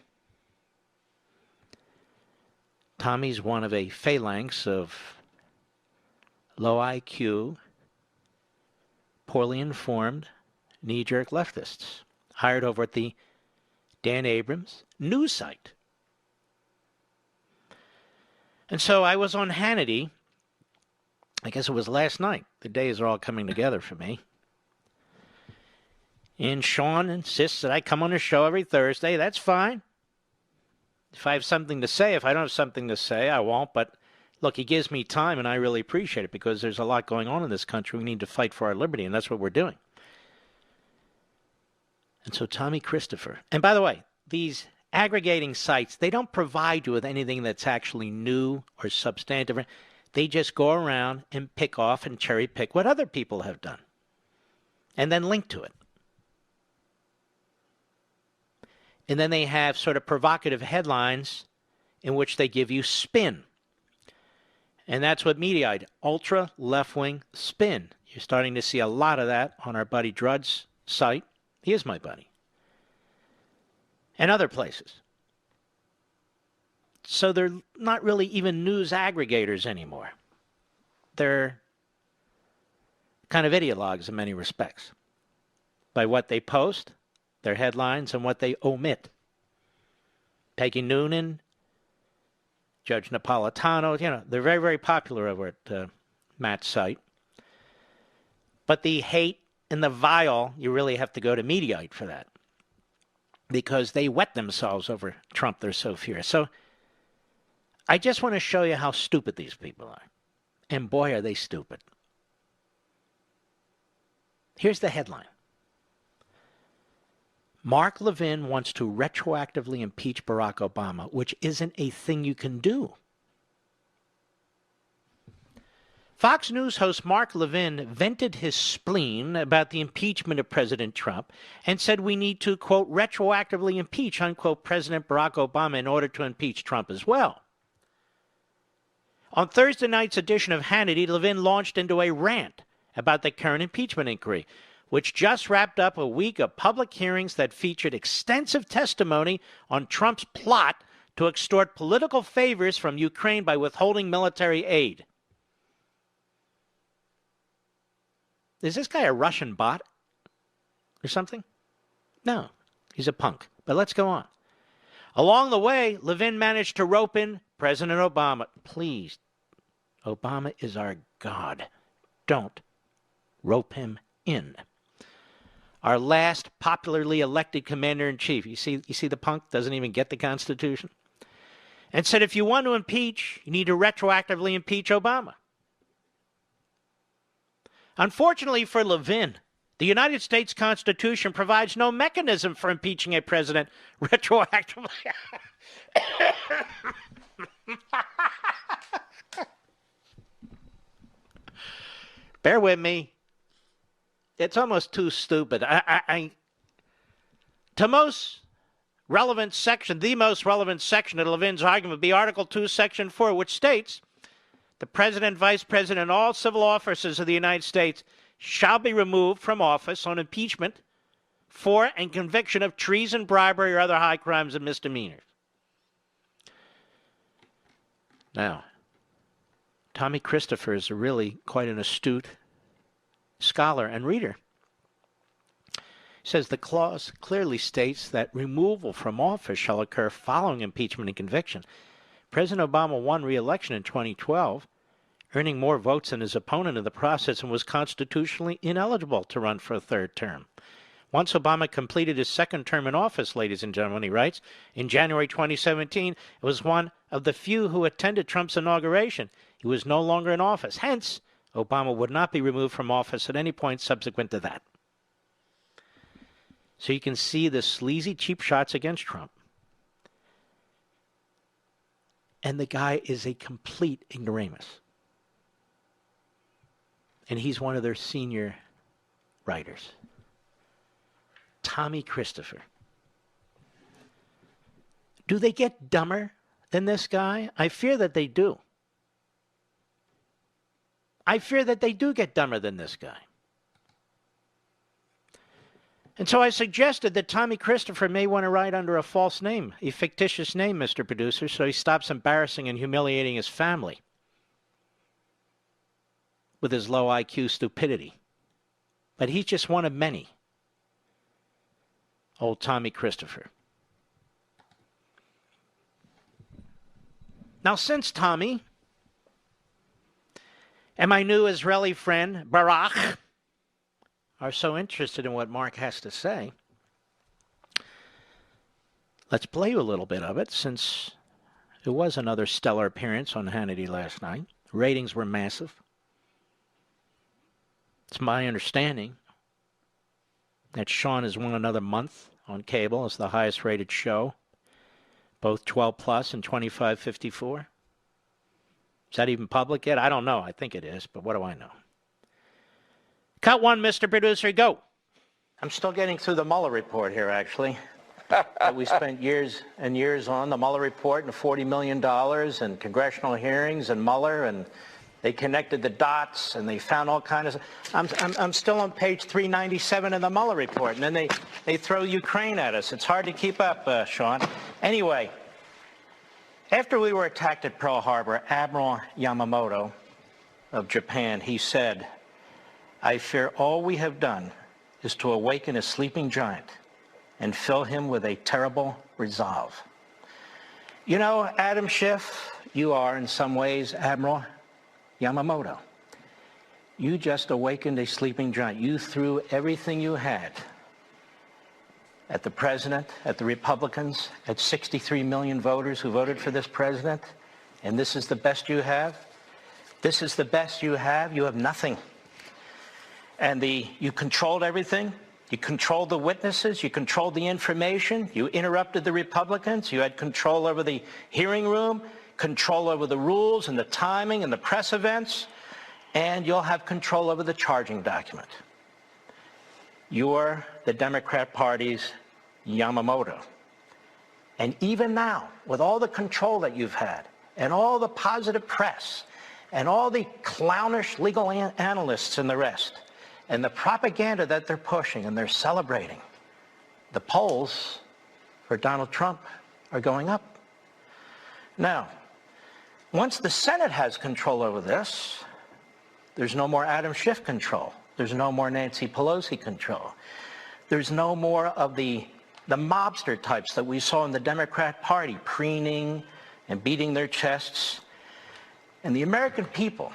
Tommy's one of a phalanx of low IQ, poorly informed, knee-jerk leftists hired over at the Dan Abrams news site. And so I was on Hannity, I guess it was last night. The days are all coming together for me. And Sean insists that I come on the show every Thursday. That's fine. If I have something to say, if I don't have something to say, I won't. But look, he gives me time, and I really appreciate it because there's a lot going on in this country. We need to fight for our liberty, and that's what we're doing. And so Tommy Christopher. And by the way, these aggregating sites, they don't provide you with anything that's actually new or substantive. They just go around and pick off and cherry pick what other people have done and then link to it. And then they have sort of provocative headlines in which they give you spin. And that's what Mediaite, ultra left-wing spin. You're starting to see a lot of that on our buddy Drudd's site. He is my buddy. And other places. So they're not really even news aggregators anymore. They're kind of ideologues in many respects. By what they post, their headlines, and what they omit. Peggy Noonan, Judge Napolitano, they're very, very popular over at Matt's site. But the hate and the vile, you really have to go to Mediaite for that. Because they wet themselves over Trump. They're so furious. So I just want to show you how stupid these people are. And boy, are they stupid. Here's the headline. Mark Levin wants to retroactively impeach Barack Obama, which isn't a thing you can do. Fox News host Mark Levin vented his spleen about the impeachment of President Trump and said we need to, quote, retroactively impeach, unquote, President Barack Obama in order to impeach Trump as well. On Thursday night's edition of Hannity, Levin launched into a rant about the current impeachment inquiry, which just wrapped up a week of public hearings that featured extensive testimony on Trump's plot to extort political favors from Ukraine by withholding military aid. Is this guy a Russian bot or something? No, he's a punk. But let's go on. Along the way, Levin managed to rope in President Obama. Please, Obama is our God. Don't rope him in. Our last popularly elected commander-in-chief. You see the punk doesn't even get the Constitution? And said if you want to impeach, you need to retroactively impeach Obama. Unfortunately for Levin, the United States Constitution provides no mechanism for impeaching a president retroactively. Bear with me. It's almost too stupid. The most relevant section of Levin's argument would be Article 2, Section 4, which states, the President, Vice President, and all civil officers of the United States shall be removed from office on impeachment for and conviction of treason, bribery, or other high crimes and misdemeanors. Now, Tommy Christopher is really quite an astute scholar and reader. He says the clause clearly states that removal from office shall occur following impeachment and conviction. President Obama won re-election in 2012, earning more votes than his opponent in the process, and was constitutionally ineligible to run for a third term. Once Obama completed his second term in office, ladies and gentlemen, he writes, in January 2017, it was one of the few who attended Trump's inauguration. He was no longer in office. Hence, Obama would not be removed from office at any point subsequent to that. So you can see the sleazy, cheap shots against Trump. And the guy is a complete ignoramus. And he's one of their senior writers. Tommy Christopher. Do they get dumber than this guy? I fear that they do. I fear that they do get dumber than this guy. And so I suggested that Tommy Christopher may want to write under a false name, a fictitious name, Mr. Producer, so he stops embarrassing and humiliating his family with his low IQ stupidity. But he's just one of many. Old Tommy Christopher. Now, since Tommy and my new Israeli friend, Barak, are so interested in what Mark has to say, let's play you a little bit of it, since it was another stellar appearance on Hannity last night. Ratings were massive. It's my understanding that Sean has won another month on cable as the highest rated show, both 12 plus and 2554. Is that even public yet? I don't know. I think it is, but what do I know? Cut one, Mr. Producer, go. I'm still getting through the Mueller report here, actually. That we spent years and years on, the Mueller report and $40 million and congressional hearings and Mueller, and they connected the dots and they found all kinds of... I'm still on page 397 of the Mueller report, and then they throw Ukraine at us. It's hard to keep up, Sean. Anyway, after we were attacked at Pearl Harbor, Admiral Yamamoto of Japan, he said, I fear all we have done is to awaken a sleeping giant and fill him with a terrible resolve. You know, Adam Schiff, you are in some ways Admiral Yamamoto. You just awakened a sleeping giant. You threw everything you had at the president, at the Republicans, at 63 million voters who voted for this president, and this is the best you have? This is the best you have? You have nothing. And you controlled everything. You controlled the witnesses. You controlled the information. You interrupted the Republicans. You had control over the hearing room, control over the rules and the timing and the press events, and you'll have control over the charging document. You're the Democrat Party's Yamamoto. And even now, with all the control that you've had, and all the positive press, and all the clownish legal analysts and the rest, and the propaganda that they're pushing and they're celebrating, the polls for Donald Trump are going up. Now, once the Senate has control over this, there's no more Adam Schiff control. There's no more Nancy Pelosi control. There's no more of the mobster types that we saw in the Democrat Party, preening and beating their chests. And the American people,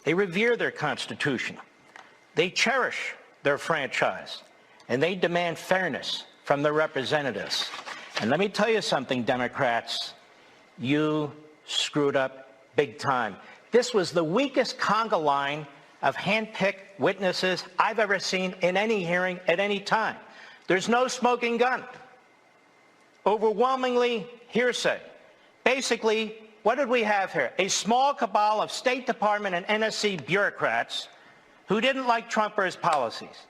they revere their Constitution. They cherish their franchise. And they demand fairness from their representatives. And let me tell you something, Democrats. You screwed up big time. This was the weakest conga line of hand-picked witnesses I've ever seen in any hearing at any time. There's no smoking gun. Overwhelmingly hearsay. Basically, what did we have here? A small cabal of State Department and NSC bureaucrats who didn't like Trump or his policies.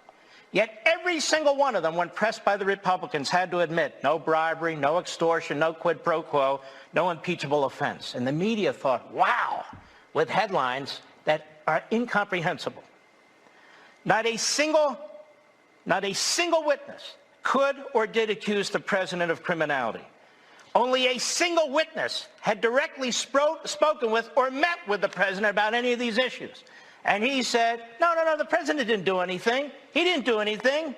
Yet every single one of them, when pressed by the Republicans, had to admit no bribery, no extortion, no quid pro quo, no impeachable offense. And the media thought, wow, with headlines that are incomprehensible. Not a single witness could or did accuse the president of criminality. Only a single witness had directly spoken with or met with the president about any of these issues. And he said, no, the president didn't do anything. He didn't do anything.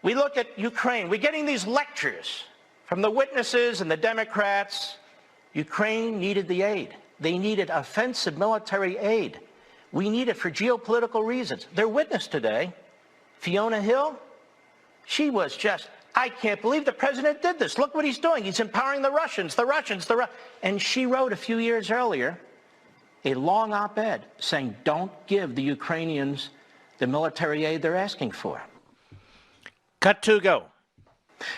We look at Ukraine. We're getting these lectures from the witnesses and the Democrats. Ukraine needed the aid. They needed offensive military aid. We need it for geopolitical reasons. Their witness today, Fiona Hill, she was just, I can't believe the president did this. Look what he's doing. He's empowering the Russians. And she wrote a few years earlier a long op-ed saying, don't give the Ukrainians the military aid they're asking for. Cut to go.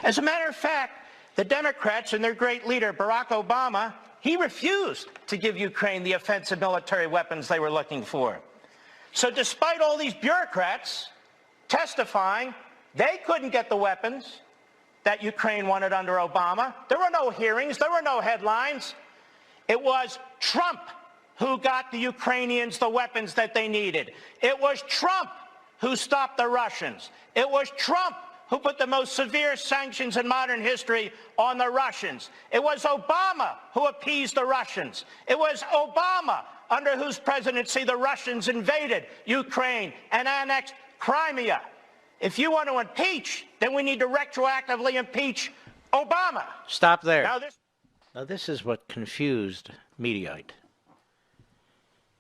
As a matter of fact, the Democrats and their great leader, Barack Obama, he refused to give Ukraine the offensive military weapons they were looking for. So despite all these bureaucrats testifying, they couldn't get the weapons that Ukraine wanted under Obama. There were no hearings. There were no headlines. It was Trump who got the Ukrainians the weapons that they needed. It was Trump who stopped the Russians. It was Trump who put the most severe sanctions in modern history on the Russians. It was Obama who appeased the Russians. It was Obama under whose presidency the Russians invaded Ukraine and annexed Crimea. If you want to impeach, then we need to retroactively impeach Obama. Stop there. Now this is what confused Mediaite.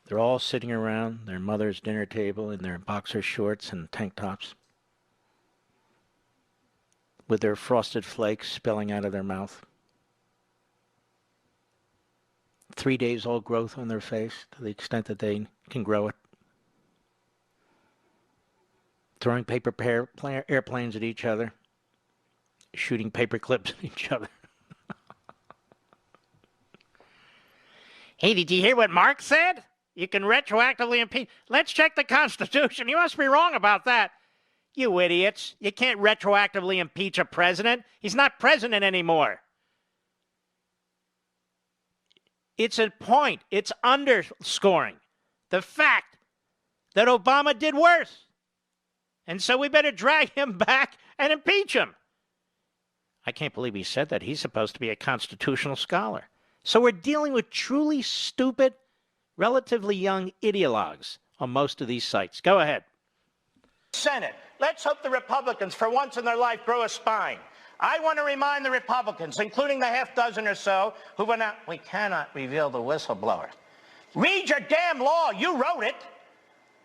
They're all sitting around their mother's dinner table in their boxer shorts and tank tops, with their frosted flakes spilling out of their mouth. 3 days old growth on their face, to the extent that they can grow it. Throwing paper airplanes at each other. Shooting paper clips at each other. Hey, did you hear what Mark said? You can retroactively impeach. Let's check the Constitution. You must be wrong about that. You idiots. You can't retroactively impeach a president. He's not president anymore. It's a point. It's underscoring the fact that Obama did worse. And so we better drag him back and impeach him. I can't believe he said that. He's supposed to be a constitutional scholar. So we're dealing with truly stupid, relatively young ideologues on most of these sites. Go ahead. Senate. Let's hope the Republicans, for once in their life, grow a spine. I want to remind the Republicans, including the half dozen or so, who went out, we cannot reveal the whistleblower. Read your damn law. You wrote it.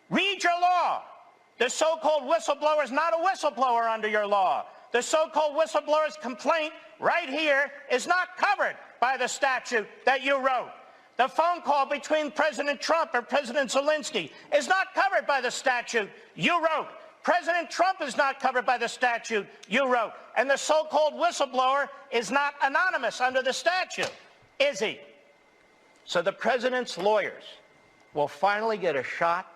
Read your law. The so-called whistleblower is not a whistleblower under your law. The so-called whistleblower's complaint right here is not covered by the statute that you wrote. The phone call between President Trump and President Zelensky is not covered by the statute you wrote. President Trump is not covered by the statute you wrote. And the so-called whistleblower is not anonymous under the statute, is he? So the president's lawyers will finally get a shot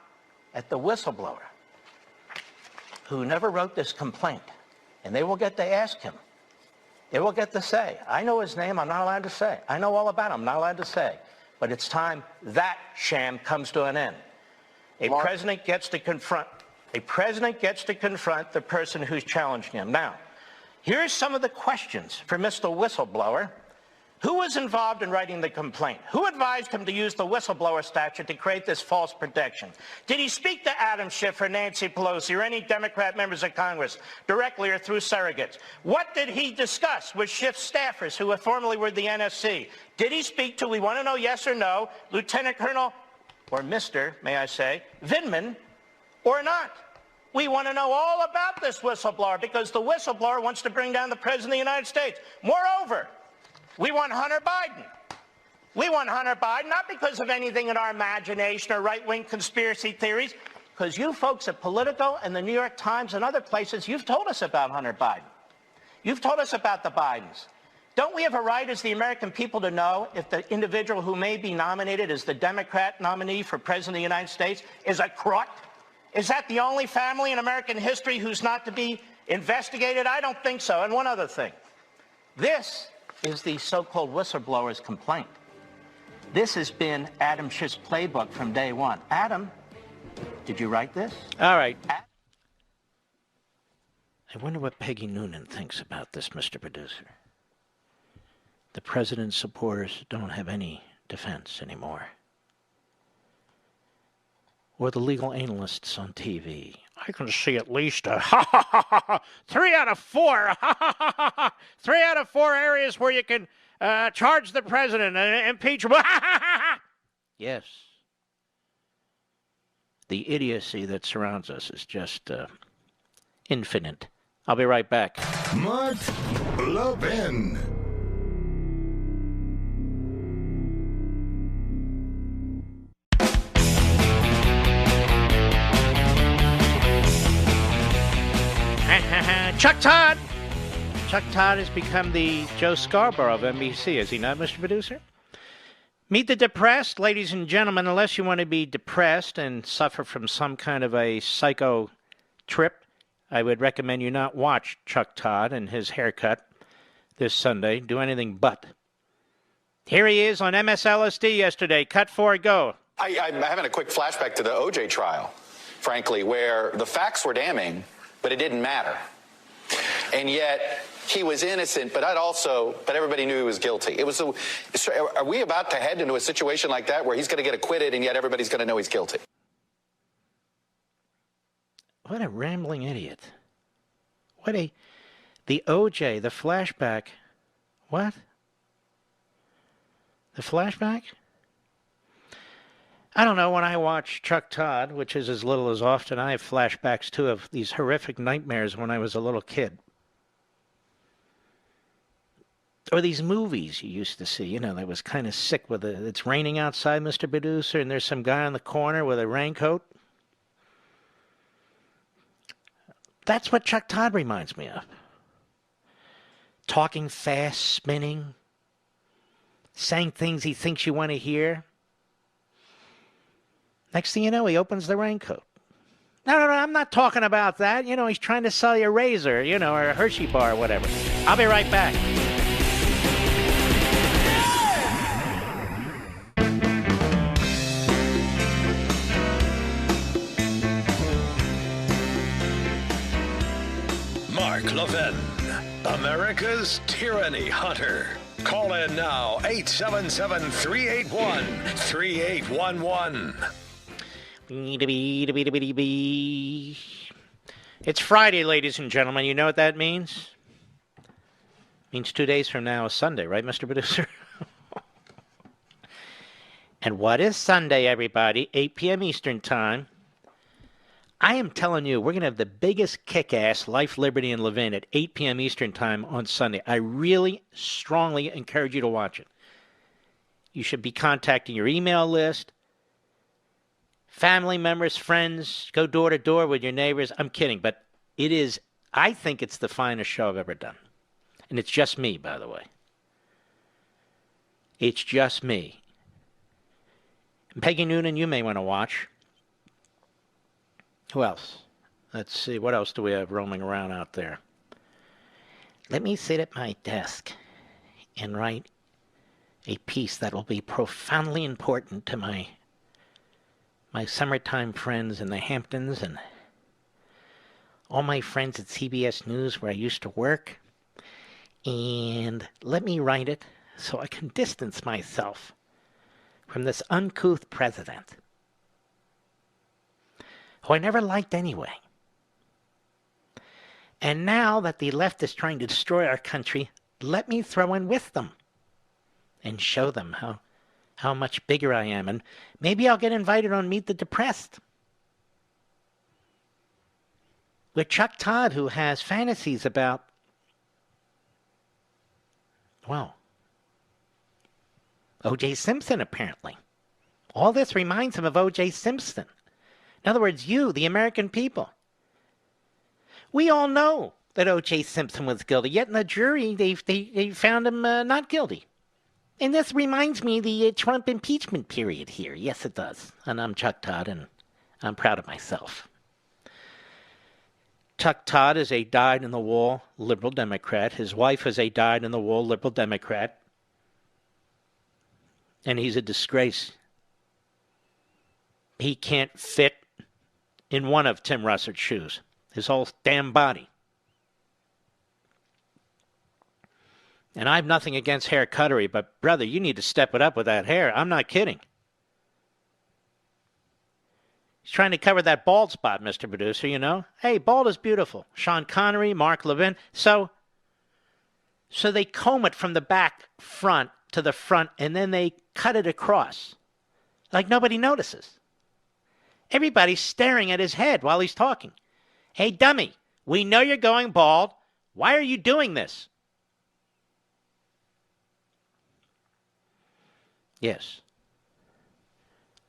at the whistleblower who never wrote this complaint. And they will get to ask him. They will get to say, I know his name, I'm not allowed to say. I know all about him, I'm not allowed to say. But it's time that sham comes to an end. A president gets to confront the person who's challenging him. Now, here's some of the questions for Mr. Whistleblower. Who was involved in writing the complaint? Who advised him to use the whistleblower statute to create this false protection? Did he speak to Adam Schiff or Nancy Pelosi or any Democrat members of Congress directly or through surrogates? What did he discuss with Schiff's staffers who formerly were the NSC? Did he speak to, we want to know yes or no, Lieutenant Colonel, or Mr., may I say, Vindman, or not? We want to know all about this whistleblower because the whistleblower wants to bring down the President of the United States. Moreover, we want Hunter Biden. We want Hunter Biden not because of anything in our imagination or right-wing conspiracy theories, because you folks at Politico and the New York Times and other places, you've told us about Hunter Biden. You've told us about the Bidens. Don't we have a right as the American people to know if the individual who may be nominated as the Democrat nominee for President of the United States is a crook? Is that the only family in American history who's not to be investigated? I don't think so. And one other thing. This is the so-called whistleblower's complaint. This has been Adam Schiff's playbook from day one. Adam, did you write this? All right. I wonder what Peggy Noonan thinks about this, Mr. Producer. the president's supporters don't have any defense anymore. Or the legal analysts on TV. I can see at least 3 out of 4. 3 out of 4 areas where you can charge the president and impeach him. Yes. The idiocy that surrounds us is just infinite. I'll be right back. Mark Levin. Chuck Todd! Chuck Todd has become the Joe Scarborough of NBC, is he not, Mr. Producer? Meet the depressed, ladies and gentlemen. Unless you want to be depressed and suffer from some kind of a psycho trip, I would recommend you not watch Chuck Todd and his haircut this Sunday. Do anything but. Here he is on MSLSD yesterday. Cut 4, go. I'm having a quick flashback to the O.J. trial, frankly, where the facts were damning, but it didn't matter. And yet he was innocent, but everybody knew he was guilty. Are we about to head into a situation like that where he's going to get acquitted and yet everybody's going to know he's guilty? What a rambling idiot. The OJ, the flashback. What? The flashback? I don't know, when I watch Chuck Todd, which is as little as often, I have flashbacks, too, of these horrific nightmares when I was a little kid. Or these movies you used to see, that was kind of sick with it's raining outside, Mr. Producer, and there's some guy on the corner with a raincoat. That's what Chuck Todd reminds me of. Talking fast, spinning, saying things he thinks you want to hear. Next thing you know, he opens the raincoat. No, I'm not talking about that. He's trying to sell you a razor, or a Hershey bar or whatever. I'll be right back. Mark Levin, America's Tyranny Hunter. Call in now, 877-381-3811. It's Friday, ladies and gentlemen. You know what that means? It means 2 days from now is Sunday, right, Mr. Producer? And what is Sunday, everybody? 8 p.m. Eastern Time. I am telling you, we're going to have the biggest kick-ass Life, Liberty, and Levin at 8 p.m. Eastern Time on Sunday. I really strongly encourage you to watch it. You should be contacting your email list, family members, friends, go door to door with your neighbors. I'm kidding, but I think it's the finest show I've ever done. And it's just me, by the way. It's just me. And Peggy Noonan, you may want to watch. Who else? Let's see, what else do we have roaming around out there? Let me sit at my desk and write a piece that will be profoundly important to my summertime friends in the Hamptons and all my friends at CBS News where I used to work. And let me write it so I can distance myself from this uncouth president, who I never liked anyway. And now that the left is trying to destroy our country, let me throw in with them and show them how much bigger I am. And maybe I'll get invited on Meet the Depressed with Chuck Todd, who has fantasies about, well, O.J. Simpson, apparently. All this reminds him of O.J. Simpson. In other words, you, the American people. We all know that O.J. Simpson was guilty, yet in the jury, they found him not guilty. And this reminds me of the Trump impeachment period here. Yes, it does. And I'm Chuck Todd, and I'm proud of myself. Chuck Todd is a dyed-in-the-wool liberal Democrat. His wife is a dyed-in-the-wool liberal Democrat. And he's a disgrace. He can't fit in one of Tim Russert's shoes. His whole damn body. And I have nothing against hair cuttery, but brother, you need to step it up with that hair. I'm not kidding. He's trying to cover that bald spot, Mr. Producer, you know. Hey, bald is beautiful. Sean Connery, Mark Levin. So they comb it from the back front to the front, and then they cut it across. Like nobody notices. Everybody's staring at his head while he's talking. Hey, dummy, we know you're going bald. Why are you doing this? Yes.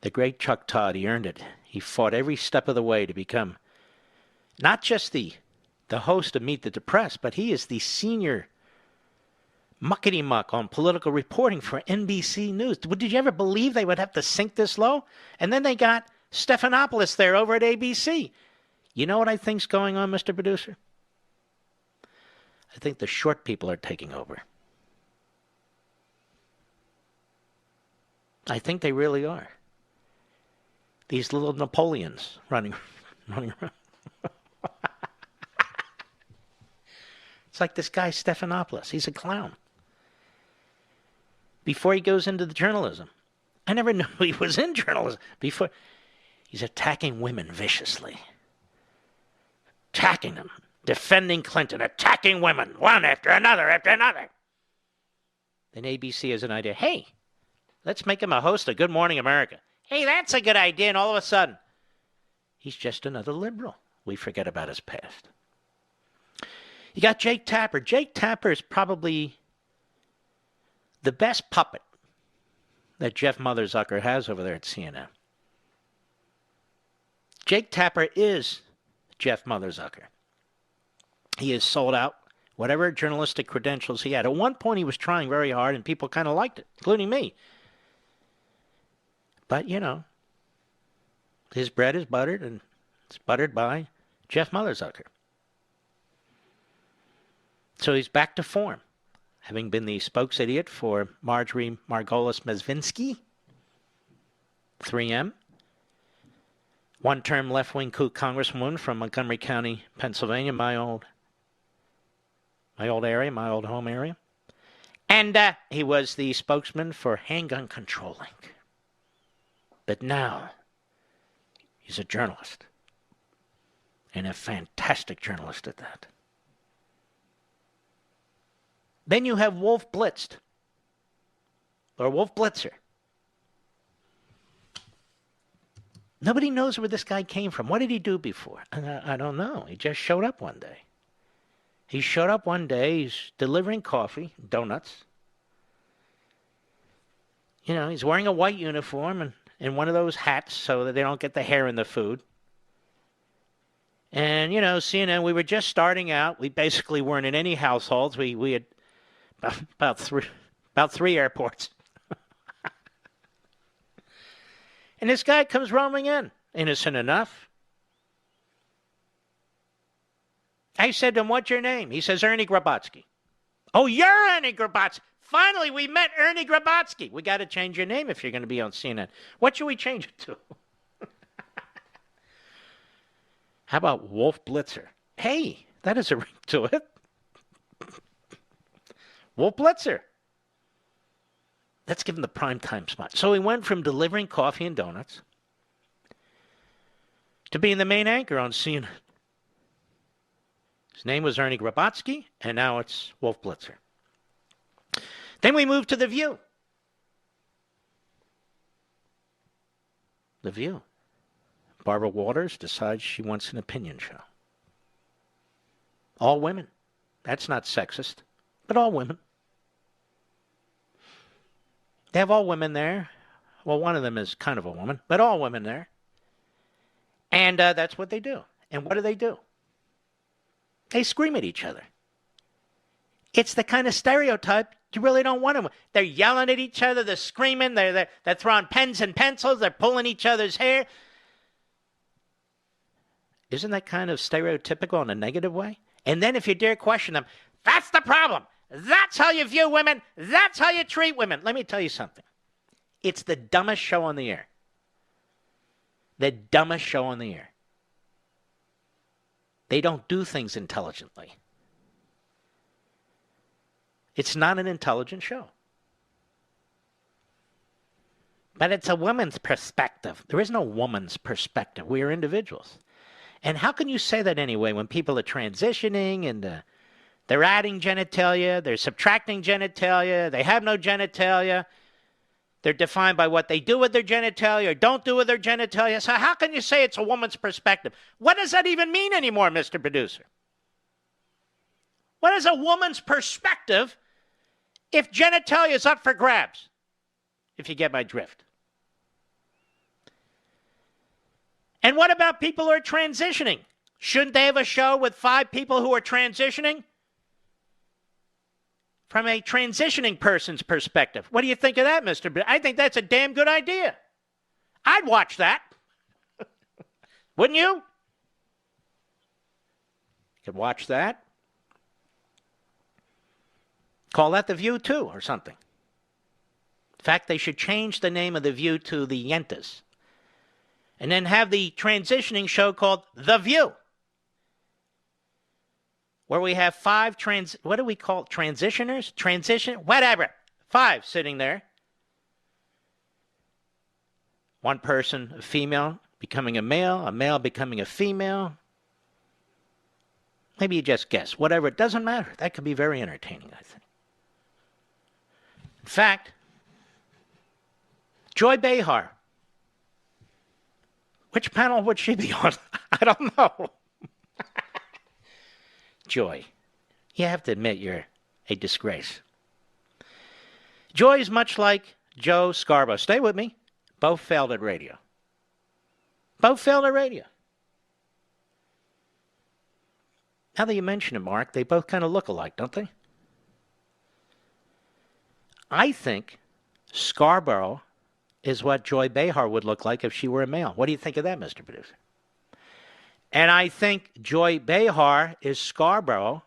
The great Chuck Todd, he earned it. He fought every step of the way to become not just the host of Meet the Depressed, but he is the senior muckety-muck on political reporting for NBC News. Did you ever believe they would have to sink this low? And then they got Stephanopoulos there over at ABC. You know what I think's going on, Mr. Producer? I think the short people are taking over. I think they really are. These little Napoleons running around. It's like this guy Stephanopoulos. He's a clown. Before he goes into the journalism. I never knew he was in journalism. Before, he's attacking women viciously. Attacking them. Defending Clinton. Attacking women. One after another after another. Then ABC has an idea. Hey, let's make him a host of Good Morning America. Hey, that's a good idea. And all of a sudden, he's just another liberal. We forget about his past. You got Jake Tapper. Jake Tapper is probably the best puppet that Jeff Motherzucker has over there at CNN. Jake Tapper is Jeff Motherzucker. He has sold out whatever journalistic credentials he had. At one point, he was trying very hard, and people kind of liked it, including me. But, you know, his bread is buttered, and it's buttered by Jeff Motherzucker. So he's back to form, having been the spokes idiot for Marjorie Margolis-Mezvinsky, 3M, one-term left-wing kook congresswoman from Montgomery County, Pennsylvania, my old area, my old home area. And he was the spokesman for handgun controlling. But now, he's a journalist. And a fantastic journalist at that. Then you have Wolf Blitzed. Or Wolf Blitzer. Nobody knows where this guy came from. What did he do before? I don't know. He just showed up one day. He showed up one day. He's delivering coffee, donuts. You know, he's wearing a white uniform and one of those hats so that they don't get the hair in the food. And, you know, CNN, we were just starting out. We basically weren't in any households. We had about three airports. And this guy comes roaming in. Innocent enough. I said to him, what's your name? He says, Ernie Grabotsky. Oh, you're Ernie Grabotsky. Finally, we met Ernie Grabotsky. We got to change your name if you're going to be on CNN. What should we change it to? How about Wolf Blitzer? Hey, that is a ring to it. Wolf Blitzer. Let's give him the prime time spot. So he went from delivering coffee and donuts to being the main anchor on CNN. His name was Ernie Grabotsky, and now it's Wolf Blitzer. Then we move to The View. The View. Barbara Walters decides she wants an opinion show. All women. That's not sexist, but all women. They have all women there. Well, one of them is kind of a woman, but all women there. And that's what they do. And what do? They scream at each other. It's the kind of stereotype you really don't want them. They're yelling at each other. They're screaming. They're throwing pens and pencils. They're pulling each other's hair. Isn't that kind of stereotypical in a negative way? And then if you dare question them, that's the problem. That's how you view women. That's how you treat women. Let me tell you something. It's the dumbest show on the air. The dumbest show on the air. They don't do things intelligently. It's not an intelligent show. But it's a woman's perspective. There is no woman's perspective. We are individuals. And how can you say that anyway when people are transitioning and they're adding genitalia, they're subtracting genitalia, they have no genitalia, they're defined by what they do with their genitalia or don't do with their genitalia. So how can you say it's a woman's perspective? What does that even mean anymore, Mr. Producer? What is a woman's perspective if genitalia is up for grabs? If you get my drift. And what about people who are transitioning? Shouldn't they have a show with 5 people who are transitioning? From a transitioning person's perspective. What do you think of that, Mr. B? I think that's a damn good idea. I'd watch that. Wouldn't you? You could watch that. Call that The View 2 or something. In fact, they should change the name of The View to The Yentas. And then have the transitioning show called The View. Where we have 5 what do we call it? Transitioners? Whatever. 5 sitting there. One person, a female, becoming a male becoming a female. Maybe you just guess. Whatever. It doesn't matter. That could be very entertaining, I think. In fact, Joy Behar. Which panel would she be on? I don't know. Joy. You have to admit you're a disgrace. Joy is much like Joe Scarborough. Stay with me. Both failed at radio. Both failed at radio. Now that you mention it, Mark, they both kind of look alike, don't they? I think Scarborough is what Joy Behar would look like if she were a male. What do you think of that, Mr. Producer? And I think Joy Behar is Scarborough,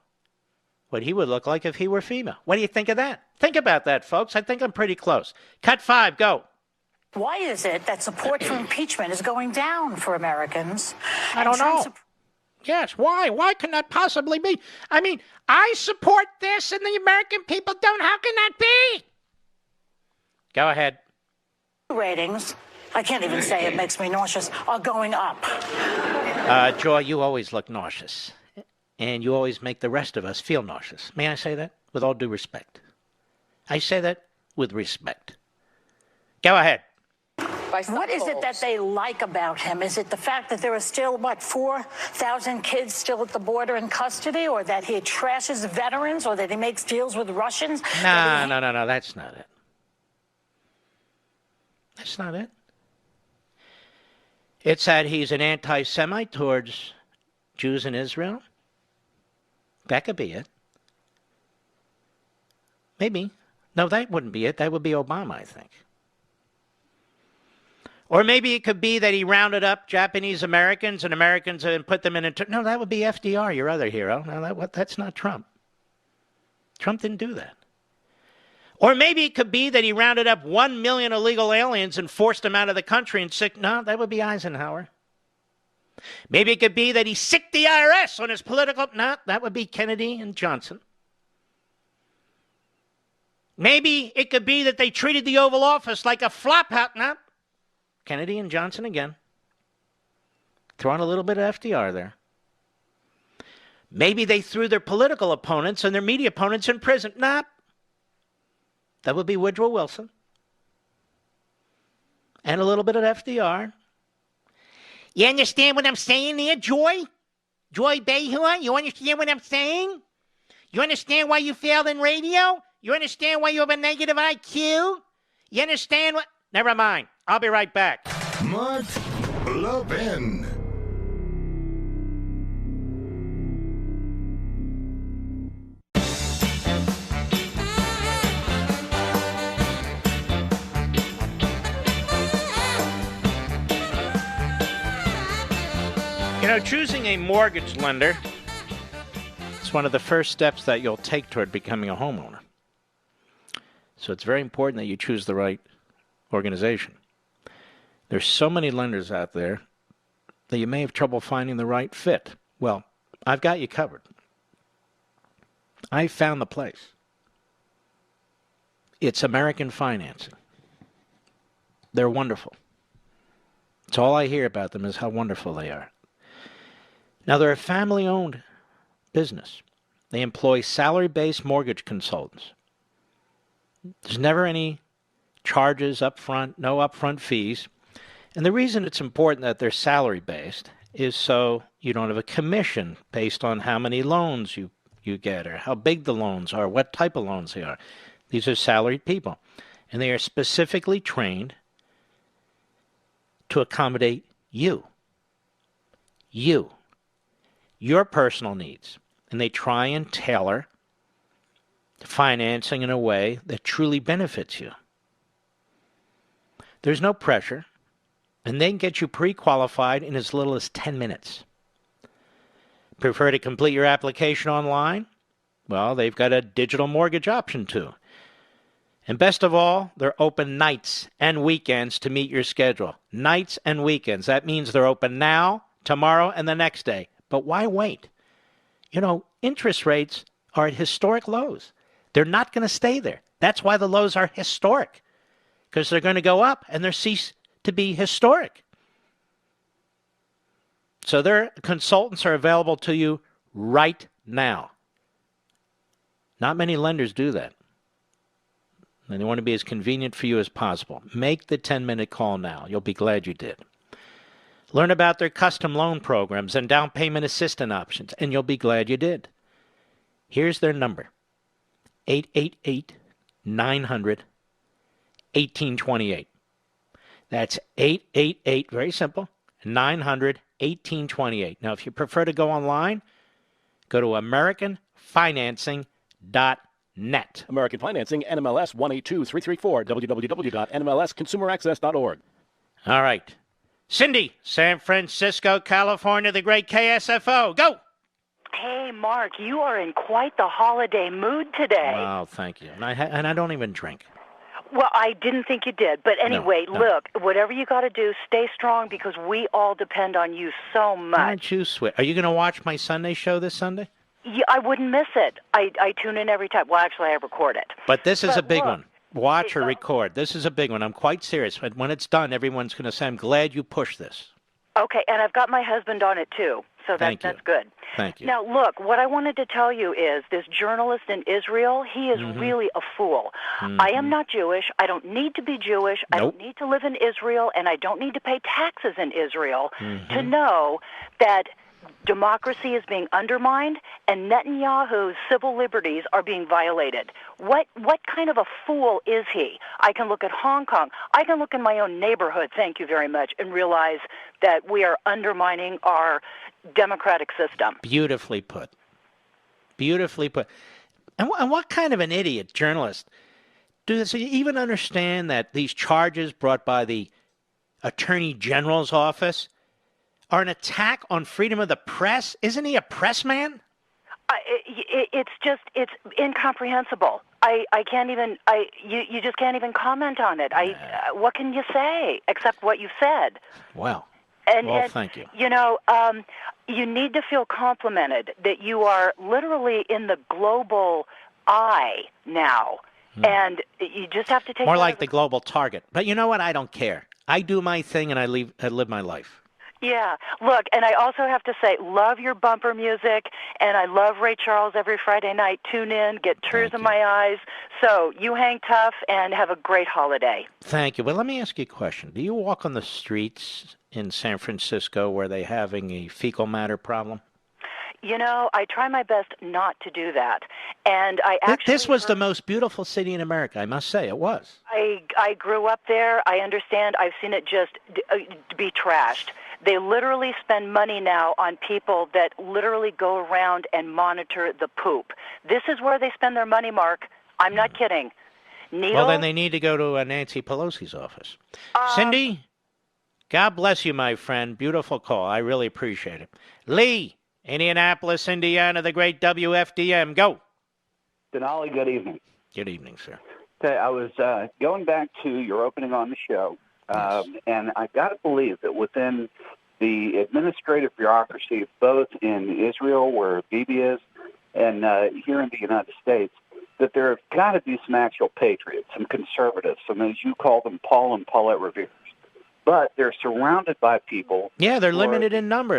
what he would look like if he were female. What do you think of that? Think about that, folks. I think I'm pretty close. Cut 5, go. Why is it that support for impeachment is going down for Americans? I don't know. Yes, why? Why can that possibly be? I mean, I support this and the American people don't. How can that be? Go ahead. Ratings, I can't even say it makes me nauseous, are going up. Joy, you always look nauseous. And you always make the rest of us feel nauseous. May I say that? With all due respect. I say that with respect. Go ahead. What is it that they like about him? Is it the fact that there are still, 4,000 kids still at the border in custody, or that he trashes veterans, or that he makes deals with Russians? No, that's not it. That's not it. It's that he's an anti-Semite towards Jews in Israel. That could be it. Maybe. No, that wouldn't be it. That would be Obama, I think. Or maybe it could be that he rounded up Japanese Americans and Americans and put them in... No, that would be FDR, your other hero. No, that's not Trump. Trump didn't do that. Or maybe it could be that he rounded up 1 million illegal aliens and forced them out of the country and sick. No, that would be Eisenhower. Maybe it could be that he sicked the IRS on his political. No, that would be Kennedy and Johnson. Maybe it could be that they treated the Oval Office like a flop house. No, Kennedy and Johnson again. Throwing a little bit of FDR there. Maybe they threw their political opponents and their media opponents in prison. No. That would be Woodrow Wilson. And a little bit of FDR. You understand what I'm saying there, Joy? Joy Behar? You understand what I'm saying? You understand why you failed in radio? You understand why you have a negative IQ? You understand what... Never mind. I'll be right back. Mark Levin. You know, choosing a mortgage lender is one of the first steps that you'll take toward becoming a homeowner. So it's very important that you choose the right organization. There's so many lenders out there that you may have trouble finding the right fit. Well, I've got you covered. I found the place. It's American financing. They're wonderful. It's all I hear about them is how wonderful they are. Now, they're a family-owned business. They employ salary-based mortgage consultants. There's never any charges up front, no upfront fees. And the reason it's important that they're salary-based is so you don't have a commission based on how many loans you get or how big the loans are, what type of loans they are. These are salaried people. And they are specifically trained to accommodate you, your personal needs. And they try and tailor financing in a way that truly benefits you. There's no pressure, and they can get you pre-qualified in as little as 10 minutes. Prefer to complete your application online? Well, they've got a digital mortgage option too. And best of all, they're open nights and weekends to meet your schedule. Nights and weekends. That means they're open now, tomorrow, and the next day. But why wait? You know, interest rates are at historic lows. They're not going to stay there. That's why the lows are historic, because they're going to go up and they'll cease to be historic. So their consultants are available to you right now. Not many lenders do that. And they want to be as convenient for you as possible. Make the 10-minute call now. You'll be glad you did. Learn about their custom loan programs and down payment assistance options, and you'll be glad you did. Here's their number, 888-900-1828. That's 888, very simple, 900-1828. Now, if you prefer to go online, go to AmericanFinancing.net. American Financing, NMLS 182334, www.nmlsconsumeraccess.org. All right. Cindy, San Francisco, California, the great KSFO. Go! Hey, Mark, you are in quite the holiday mood today. Oh, thank you. And I don't even drink. Well, I didn't think you did. But anyway, No. Look, whatever you got to do, stay strong because we all depend on you so much. Aren't you sweet? Are you going to watch my Sunday show this Sunday? Yeah, I wouldn't miss it. I tune in every time. Well, actually, I record it. But this is a big look, one. Watch or record. This is a big one. I'm quite serious. But when it's done, everyone's going to say, I'm glad you pushed this. Okay, and I've got my husband on it, too. So that's good. Thank you. Now, look, what I wanted to tell you is this journalist in Israel, he is really a fool. I am not Jewish. I don't need to be Jewish. I don't need to live in Israel, and I don't need to pay taxes in Israel to know that democracy is being undermined and Netanyahu's civil liberties are being violated. What kind of a fool is he? I can look at Hong Kong. I can look in my own neighborhood, thank you very much, and realize that we are undermining our democratic system. Beautifully put. Beautifully put. And what kind of an idiot journalist does he even understand that these charges brought by the Attorney General's office are an attack on freedom of the press? Isn't he a press man? It's incomprehensible. I can't even, you just can't even comment on it. What can you say except what you've said? Wow. And thank you. You know, you need to feel complimented that you are literally in the global eye now. And you just have to take more like the global target. But you know what? I don't care. I do my thing and I live my life. Yeah. Look, and I also have to say, love your bumper music, and I love Ray Charles every Friday night. Tune in, get tears in my eyes. So you hang tough and have a great holiday. Thank you. Well, let me ask you a question. Do you walk on the streets in San Francisco where they're having a fecal matter problem? You know, I try my best not to do that. And I actually... This was the most beautiful city in America, I must say. It was. I grew up there. I understand. I've seen it just be trashed. They literally spend money now on people that literally go around and monitor the poop. This is where they spend their money, Mark. I'm not kidding. Well, then they need to go to Nancy Pelosi's office. Cindy, God bless you, my friend. Beautiful call. I really appreciate it. Lee, Indianapolis, Indiana, the great WFDM. Go. Denali, good evening. Good evening, sir. Okay, I was going back to your opening on the show, and I've got to believe that within the administrative bureaucracy, both in Israel, where Bibi is, and here in the United States, that there have got to be some actual patriots, some conservatives, some, as you call them, Paul and Paulette Revere's. But they're surrounded by people. Yeah, they're limited in number.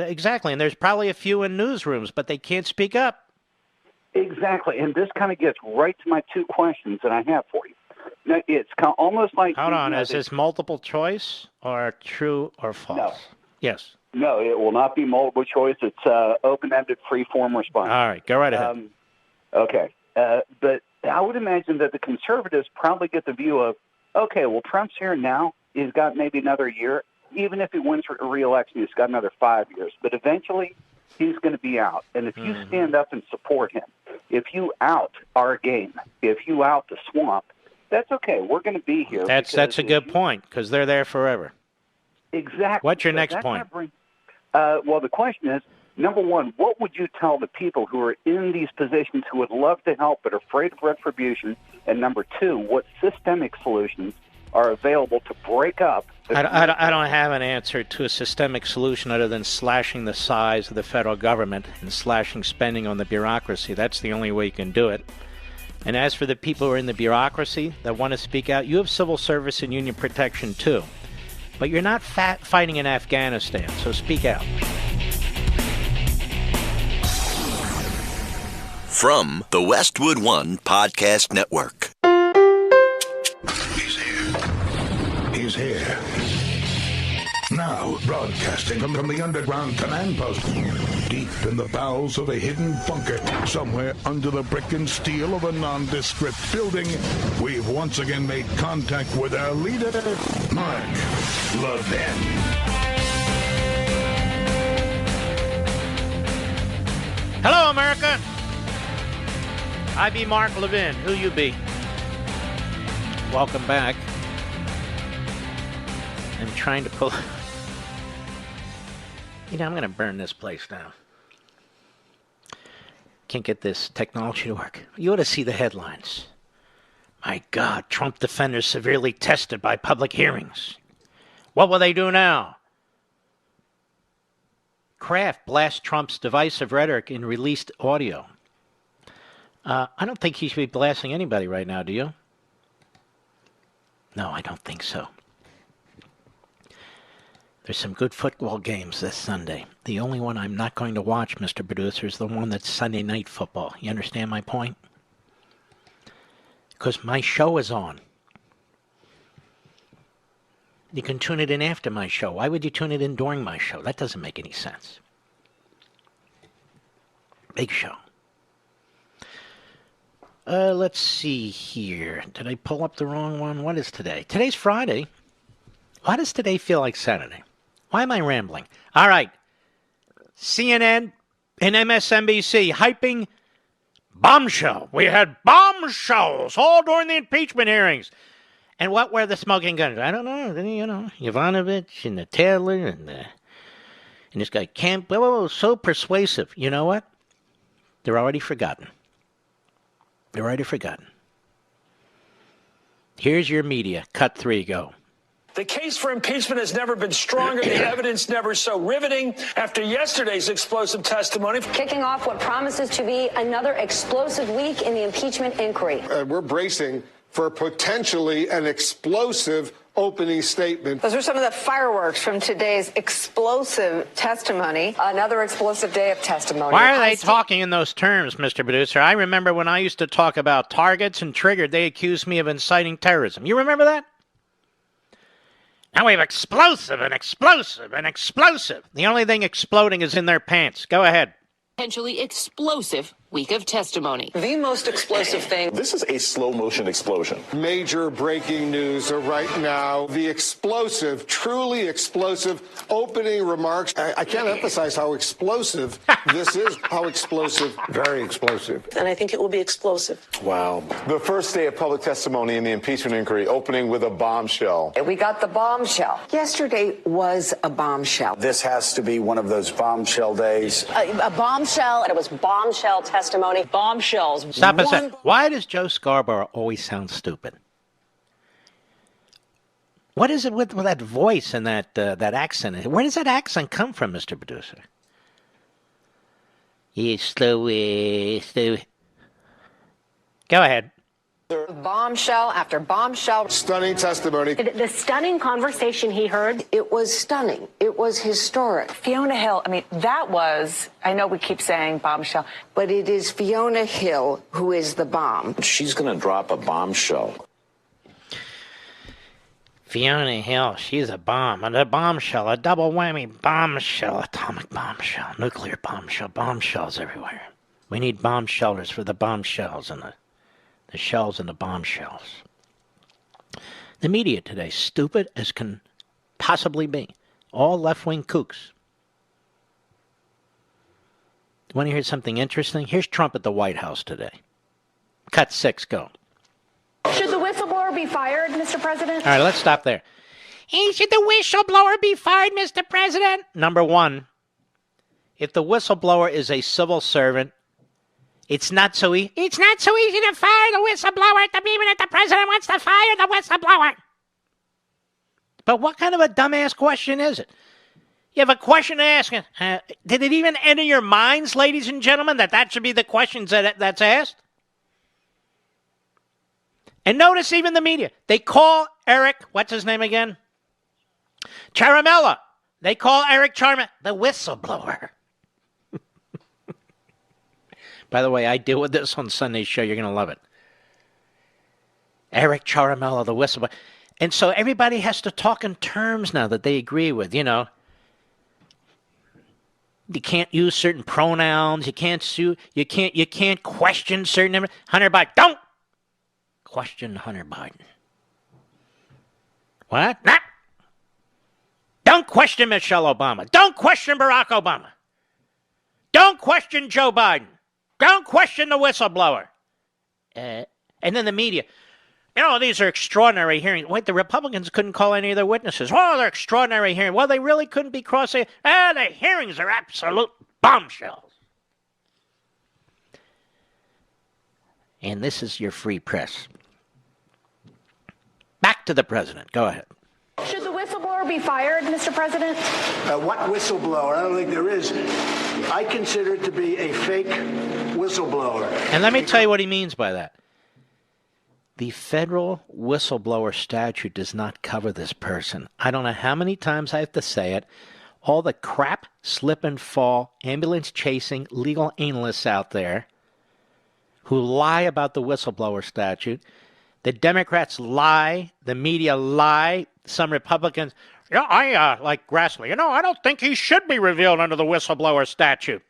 Exactly, and there's probably a few in newsrooms, but they can't speak up. Exactly, and this kind of gets right to my two questions that I have for you. Now, it's almost like... Hold on, is this multiple choice or true or false? No. Yes. No, it will not be multiple choice. It's open-ended, free-form response. All right, go right ahead. Okay. But I would imagine that the conservatives probably get the view of, okay, well, Trump's here now. He's got maybe another year. Even if he wins re-election, he's got another 5 years. But eventually, he's going to be out. And if you stand up and support him, if you out our game, if you out the swamp, that's okay. We're going to be here. That's a good point, because they're there forever. Exactly. What's your next point? Well, the question is, number one, what would you tell the people who are in these positions who would love to help but are afraid of retribution? And number two, what systemic solutions are available to break up? I don't have an answer to a systemic solution other than slashing the size of the federal government and slashing spending on the bureaucracy. That's the only way you can do it. And as for the people who are in the bureaucracy that want to speak out, you have civil service and union protection too. But you're not fighting in Afghanistan, so speak out. From the Westwood One Podcast Network. He's here. Now, broadcasting from the underground command post, deep in the bowels of a hidden bunker, somewhere under the brick and steel of a nondescript building, we've once again made contact with our leader, Mark Levin. Hello, America. I be Mark Levin. Who you be? Welcome back. I'm trying to pull... I'm going to burn this place down. Can't get this technology to work. You ought to see the headlines. My God, Trump defenders severely tested by public hearings. What will they do now? Kraft blasts Trump's divisive rhetoric in released audio. I don't think he should be blasting anybody right now, do you? No, I don't think so. There's some good football games this Sunday. The only one I'm not going to watch, Mr. Producer, is the one that's Sunday Night Football. You understand my point? Because my show is on. You can tune it in after my show. Why would you tune it in during my show? That doesn't make any sense. Big show. Let's see here. Did I pull up the wrong one? What is today? Today's Friday. Why does today feel like Saturday? Why am I rambling? All right. CNN and MSNBC hyping bombshell. We had bombshells all during the impeachment hearings. And what were the smoking guns? I don't know. Yovanovitch and the Taylor and this guy Kemp. So persuasive. You know what? They're already forgotten. They're already forgotten. Here's your media. Cut 3, go. The case for impeachment has never been stronger. The evidence never so riveting after yesterday's explosive testimony. Kicking off what promises to be another explosive week in the impeachment inquiry. We're bracing for potentially an explosive opening statement. Those are some of the fireworks from today's explosive testimony. Another explosive day of testimony. Why are they talking in those terms, Mr. Producer? I remember when I used to talk about targets and triggered, they accused me of inciting terrorism. You remember that? Now we have explosive and explosive and explosive. The only thing exploding is in their pants. Go ahead. Potentially explosive week of testimony. The most explosive thing. This is a slow motion explosion. Major breaking news right now. The explosive, truly explosive opening remarks. I can't emphasize how explosive this is. How explosive. Very explosive. And I think it will be explosive. Wow. The first day of public testimony in the impeachment inquiry, opening with a bombshell. We got the bombshell. Yesterday was a bombshell. This has to be one of those bombshell days. A bombshell. It was bombshell testimony. Bombshells. Stop a sec. Why does Joe Scarborough always sound stupid? What is it with that voice and that accent? Where does that accent come from, Mr. Producer? It's slow. Go ahead. Bombshell after bombshell. Stunning testimony. The stunning conversation he heard. It was stunning. It was historic. Fiona Hill, I mean, that was, I know we keep saying bombshell. But it is Fiona Hill who is the bomb. She's going to drop a bombshell. Fiona Hill, she's a bomb. And a bombshell, a double whammy bombshell, atomic bombshell, nuclear bombshell, bombshells everywhere. We need bomb shelters for the bombshells and the shells and the bombshells. The media today, stupid as can possibly be. All left-wing kooks. Want to hear something interesting? Here's Trump at the White House today. Cut 6, go. Should the whistleblower be fired, Mr. President? All right, let's stop there. Hey, should the whistleblower be fired, Mr. President? Number one, if the whistleblower is a civil servant, it's not so easy to fire the whistleblower even if the president wants to fire the whistleblower. But what kind of a dumbass question is it? You have a question to ask. Did it even enter your minds, ladies and gentlemen, that should be the questions that's asked? And notice even the media. They call Eric, what's his name again? Charamella. They call Eric Charamella the whistleblower. By the way, I deal with this on Sunday's show. You're going to love it. Eric Charamella, the whistleblower. And so everybody has to talk in terms now that they agree with, you know. You can't use certain pronouns. You can't sue. You can't question certain. Hunter Biden. Don't question Hunter Biden. What? Nah. Don't question Michelle Obama. Don't question Barack Obama. Don't question Joe Biden. Don't question the whistleblower. And then the media. You know, these are extraordinary hearings. Wait, the Republicans couldn't call any of their witnesses. Oh, they're extraordinary hearings. Well, they really couldn't be crossing. The hearings are absolute bombshells. And this is your free press. Back to the president. Go ahead. Should the whistleblower be fired, Mr. President? What whistleblower? I don't think there is. I consider it to be a fake whistleblower. And let me tell you what he means by that. The federal whistleblower statute does not cover this person. I don't know how many times I have to say it. All the crap, slip and fall, ambulance chasing, legal analysts out there who lie about the whistleblower statute. The Democrats lie. The media lie. Some Republicans, like Grassley, I don't think he should be revealed under the whistleblower statute.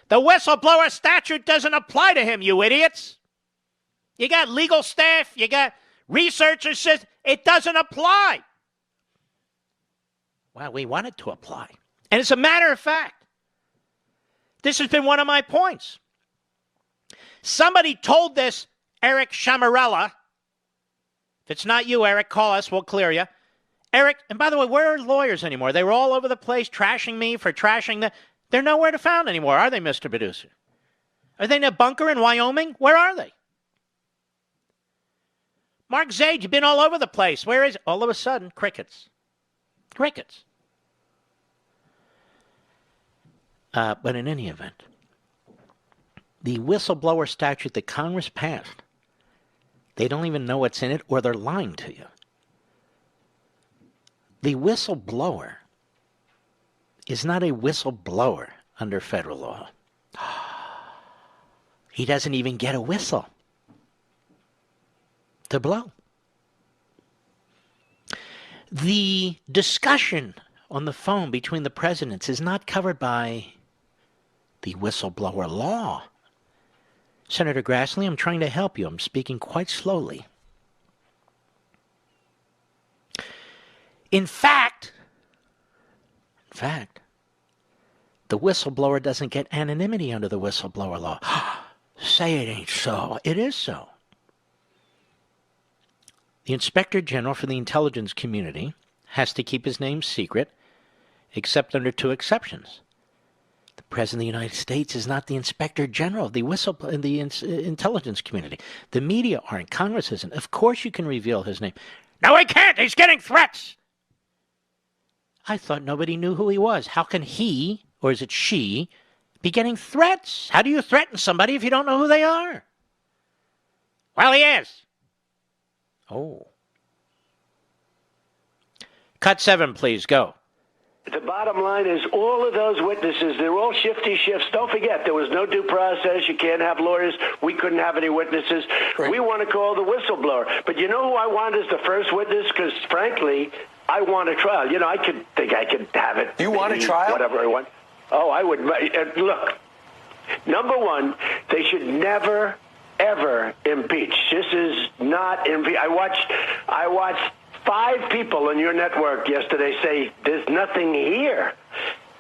The whistleblower statute doesn't apply to him, you idiots. You got legal staff, you got researchers says it doesn't apply. Well, we want it to apply. And as a matter of fact, this has been one of my points. Somebody told this Eric Chamarella. If it's not you, Eric, call us, we'll clear you. Eric, and by the way, where are lawyers anymore? They were all over the place trashing me for trashing them. They're nowhere to found anymore, are they, Mr. Producer? Are they in a bunker in Wyoming? Where are they? Mark Zaid, you've been all over the place. Where is it? All of a sudden, crickets. Crickets. But in any event, the whistleblower statute that Congress passed, they don't even know what's in it or they're lying to you. The whistleblower is not a whistleblower under federal law. He doesn't even get a whistle to blow. The discussion on the phone between the presidents is not covered by the whistleblower law. Senator Grassley, I'm trying to help you. I'm speaking quite slowly. In fact, the whistleblower doesn't get anonymity under the whistleblower law. Say it ain't so. It is so. The Inspector General for the intelligence community has to keep his name secret, except under two exceptions. The President of the United States is not the Inspector General of the intelligence community. The media aren't. Congress isn't. Of course you can reveal his name. No, he can't. He's getting threats. I thought nobody knew who he was. How can he, or is it she, be getting threats? How do you threaten somebody if you don't know who they are? Well, he is. Oh. Cut 7, please. Go. The bottom line is all of those witnesses, they're all shifty shifts. Don't forget, there was no due process. You can't have lawyers. We couldn't have any witnesses. Right. We want to call the whistleblower. But you know who I want as the first witness? Because, frankly, I want a trial. I could have it. You want a trial? Whatever I want. Oh, I would. Look, number one, they should never, ever impeach. This is not impeach. I watched 5 people on your network yesterday say there's nothing here.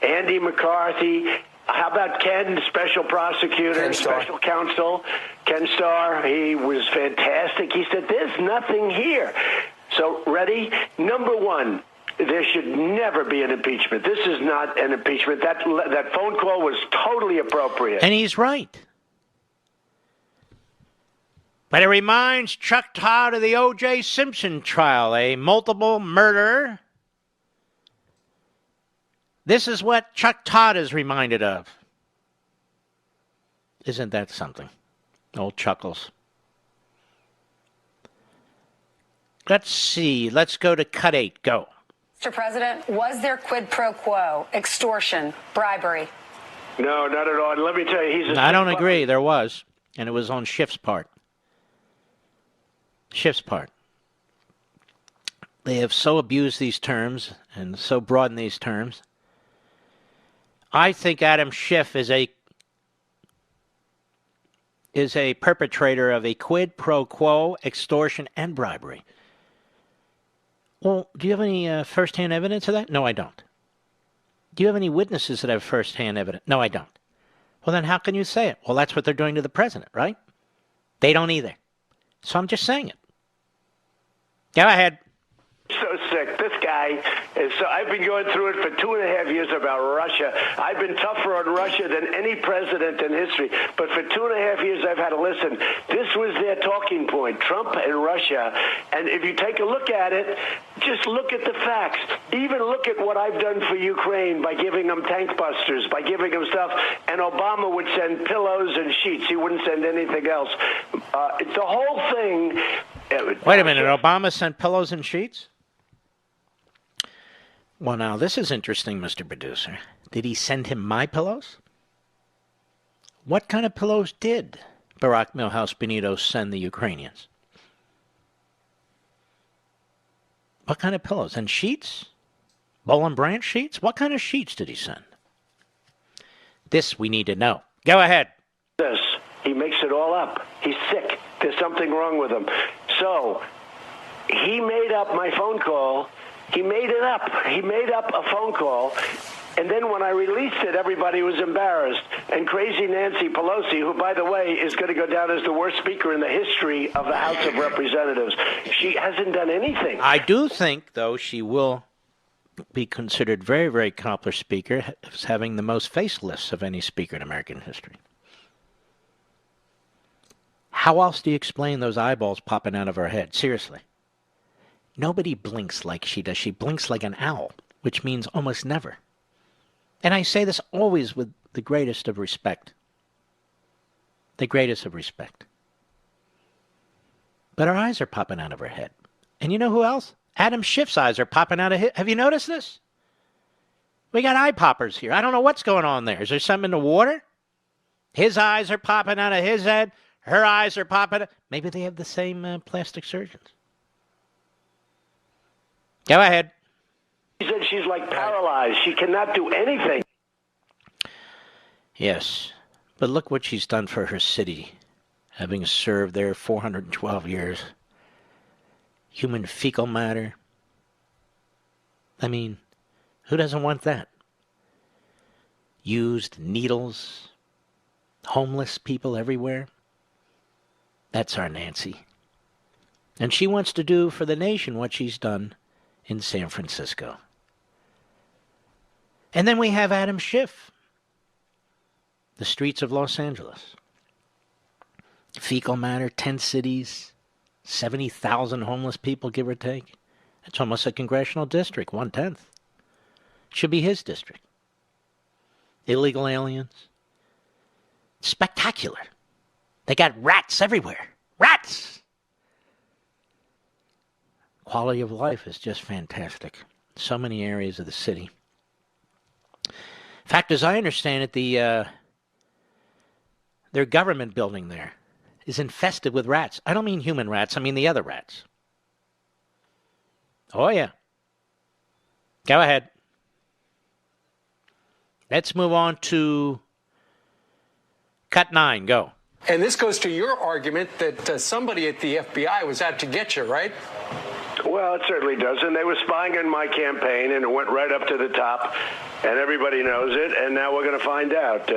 Andy McCarthy, how about Ken, special prosecutor, special counsel? Ken Starr, he was fantastic. He said there's nothing here. So, ready? Number one, there should never be an impeachment. This is not an impeachment. That phone call was totally appropriate. And he's right. But it reminds Chuck Todd of the O.J. Simpson trial, a multiple murderer. This is what Chuck Todd is reminded of. Isn't that something? Old Chuckles. Let's see. Let's go to cut 8. Go. Mr. President, was there quid pro quo, extortion, bribery? No, not at all. And let me tell you, I don't agree. There was. And it was on Schiff's part. Schiff's part. They have so abused these terms and so broadened these terms. I think Adam Schiff is a perpetrator of a quid pro quo, extortion, and bribery. Well, do you have any first-hand evidence of that? No, I don't. Do you have any witnesses that have first-hand evidence? No, I don't. Well, then how can you say it? Well, that's what they're doing to the president, right? They don't either. So I'm just saying it. Go ahead. So sick. This guy is so. I've been going through it for 2.5 years about Russia. I've been tougher on Russia than any president in history. But for 2.5 years, I've had to listen. This was their talking point, Trump and Russia. And if you take a look at it, just look at the facts. Even look at what I've done for Ukraine by giving them tank busters, by giving them stuff. And Obama would send pillows and sheets. He wouldn't send anything else. It's the whole thing. Wait a minute. Obama sent pillows and sheets? Well, now, this is interesting, Mr. Producer. Did he send him my pillows? What kind of pillows did Barack Milhouse Benito send the Ukrainians? What kind of pillows? And sheets? Boll and Branch sheets? What kind of sheets did he send? This we need to know. Go ahead. He makes it all up. He's sick. There's something wrong with him. So he made up my phone call. He made it up. He made up a phone call. And then when I released it, everybody was embarrassed. And crazy Nancy Pelosi, who, by the way, is going to go down as the worst speaker in the history of the House of Representatives, she hasn't done anything. I do think, though, she will be considered very, very accomplished speaker, as having the most facelifts of any speaker in American history. How else do you explain those eyeballs popping out of her head? Seriously. Nobody blinks like she does. She blinks like an owl, which means almost never. And I say this always with the greatest of respect. The greatest of respect. But her eyes are popping out of her head. And you know who else? Adam Schiff's eyes are popping out of his. Have you noticed this? We got eye poppers here. I don't know what's going on there. Is there something in the water? His eyes are popping out of his head. Her eyes are popping out. Maybe they have the same plastic surgeons. Go ahead. She said she's like paralyzed. She cannot do anything. Yes, but look what she's done for her city, having served there 412 years. Human fecal matter. I mean, who doesn't want that? Used needles, homeless people everywhere. That's our Nancy. And she wants to do for the nation what she's done in San Francisco. And then we have Adam Schiff. The streets of Los Angeles. Fecal matter, 10 cities, 70,000 homeless people, give or take. That's almost a congressional district, 1/10. Should be his district. Illegal aliens. Spectacular. They got rats everywhere. Rats! Quality of life is just fantastic. So many areas of the city. In fact, as I understand it, their government building there is infested with rats. I don't mean human rats. I mean the other rats. Oh, yeah. Go ahead. Let's move on to cut 9. Go. And this goes to your argument that somebody at the FBI was out to get you, right? Well, it certainly does. And they were spying on my campaign, and it went right up to the top, and everybody knows it, and now we're going to find out.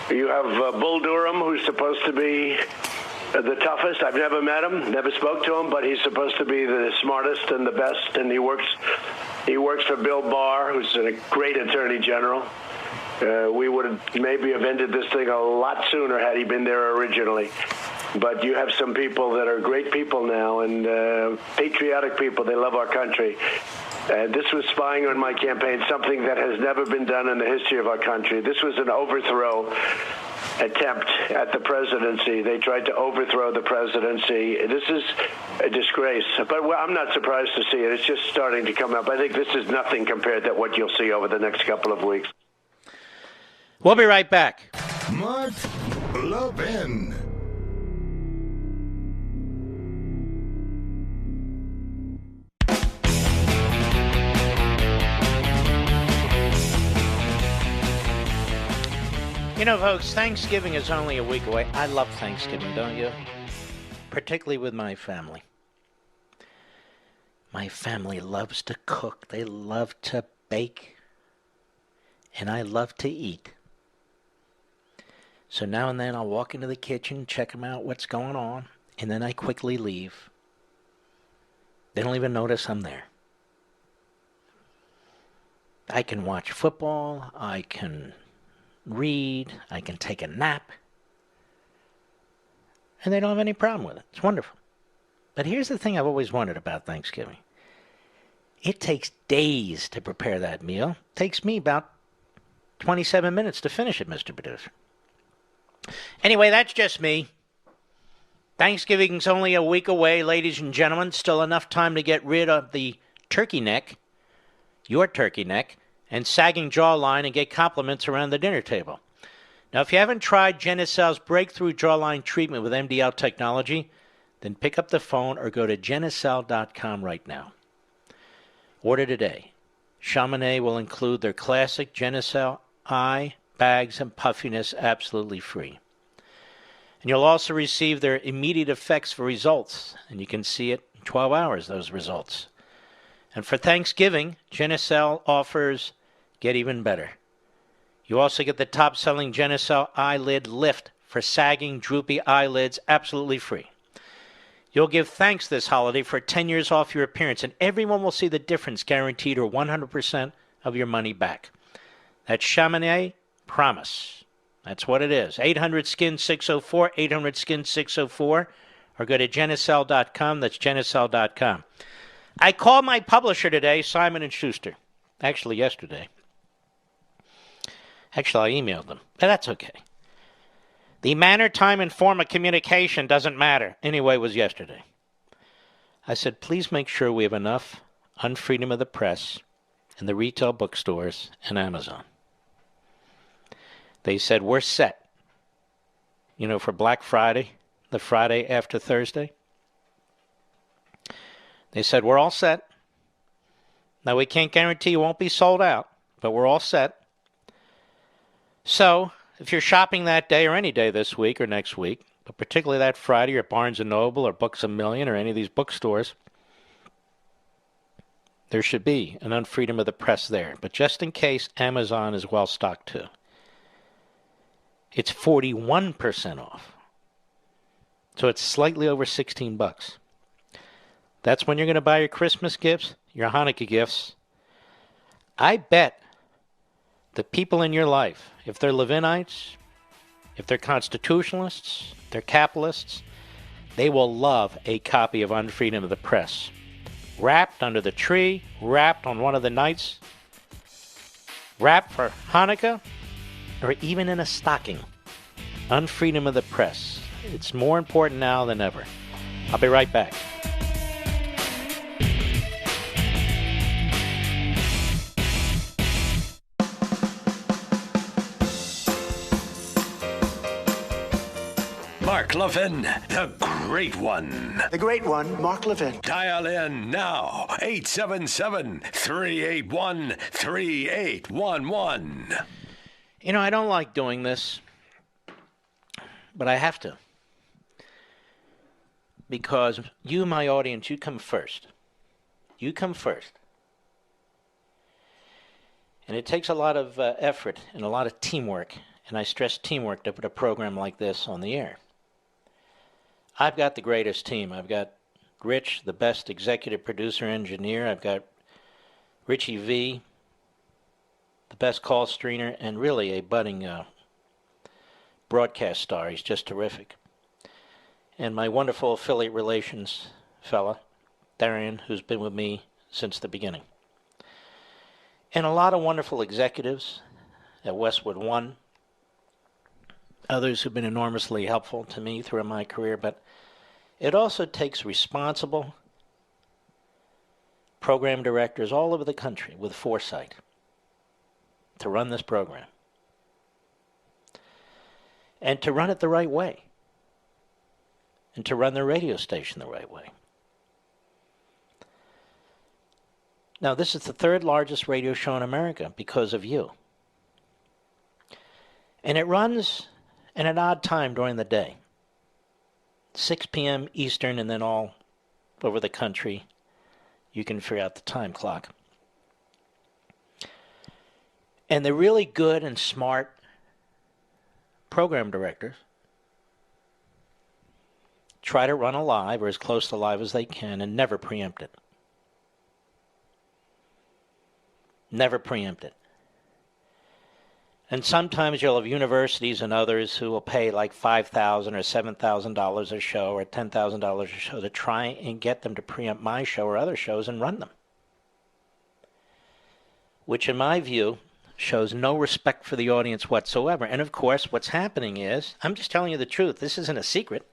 You have Bull Durham, who's supposed to be the toughest. I've never met him, never spoke to him, but he's supposed to be the smartest and the best, and he works for Bill Barr, who's a great attorney general. We would have maybe have ended this thing a lot sooner had he been there originally. But you have some people that are great people now and patriotic people. They love our country. This was spying on my campaign, something that has never been done in the history of our country. This was an overthrow attempt at the presidency. They tried to overthrow the presidency. This is a disgrace. But I'm not surprised to see it. It's just starting to come up. I think this is nothing compared to what you'll see over the next couple of weeks. We'll be right back. Mark Levin. You know, folks, Thanksgiving is only a week away. I love Thanksgiving, don't you? Particularly with my family. My family loves to cook. They love to bake. And I love to eat. So now and then I'll walk into the kitchen, check them out, what's going on, and then I quickly leave. They don't even notice I'm there. I can watch football, I can read, I can take a nap, and they don't have any problem with it. It's wonderful. But here's the thing I've always wondered about Thanksgiving. It takes days to prepare that meal. It takes me about 27 minutes to finish it, Mr. Producer. Anyway, that's just me. Thanksgiving's only a week away, ladies and gentlemen. Still enough time to get rid of the turkey neck, your turkey neck, and sagging jawline and get compliments around the dinner table. Now, if you haven't tried Genucel's breakthrough jawline treatment with MDL technology, then pick up the phone or go to Genucel.com right now. Order today. Chamonix will include their classic Genucel eye, bags, and puffiness absolutely free. And you'll also receive their immediate effects for results, and you can see it in 12 hours, those results. And for Thanksgiving, Genucel offers Get Even Better. You also get the top-selling Genucel Eyelid Lift for sagging, droopy eyelids absolutely free. You'll give thanks this holiday for 10 years off your appearance, and everyone will see the difference guaranteed or 100% of your money back. That's Chamonix Promise. That's what it is. 800-SKIN-604, 800-SKIN-604, or go to Genucel.com. That's Genucel.com. I called my publisher today, Simon & Schuster. Actually, yesterday. Actually, I emailed them, but that's okay. The manner, time, and form of communication doesn't matter. Anyway, it was yesterday. I said, please make sure we have enough on freedom of the press in the retail bookstores and Amazon. They said, we're set. You know, for Black Friday, the Friday after Thursday. They said, we're all set. Now, we can't guarantee you won't be sold out, but we're all set. So, if you're shopping that day or any day this week or next week, but particularly that Friday at Barnes & Noble or Books A Million or any of these bookstores, there should be an unfreedom of the press there. But just in case, Amazon is well stocked too. It's 41% off. So it's slightly over $16. That's when you're going to buy your Christmas gifts, your Hanukkah gifts. I bet the people in your life, if they're Levinites, if they're constitutionalists, if they're capitalists, they will love a copy of Unfreedom of the Press. Wrapped under the tree, wrapped on one of the nights, wrapped for Hanukkah, or even in a stocking. Unfreedom of the Press. It's more important now than ever. I'll be right back. Mark Levin, the great one. The great one, Mark Levin. Dial in now, 877-381-3811. You know, I don't like doing this, but I have to. Because you, my audience, you come first. You come first. And it takes a lot of effort and a lot of teamwork, and I stress teamwork, to put a program like this on the air. I've got the greatest team. I've got Rich, the best executive producer engineer. I've got Richie V, the best call screener, and really a budding broadcast star. He's just terrific. And my wonderful affiliate relations fella, Darian, who's been with me since the beginning. And a lot of wonderful executives at Westwood One, others who've been enormously helpful to me throughout my career, but it also takes responsible program directors all over the country with foresight to run this program and to run it the right way and to run the radio station the right way. Now, this is the third largest radio show in America because of you. And it runs at an odd time during the day. 6 p.m. Eastern, and then all over the country, you can figure out the time clock. And the really good and smart program directors try to run a live or as close to live as they can and never preempt it. Never preempt it. And sometimes you'll have universities and others who will pay like $5,000 or $7,000 a show or $10,000 a show to try and get them to preempt my show or other shows and run them. Which, in my view, shows no respect for the audience whatsoever. And, of course, what's happening is, I'm just telling you the truth. This isn't a secret.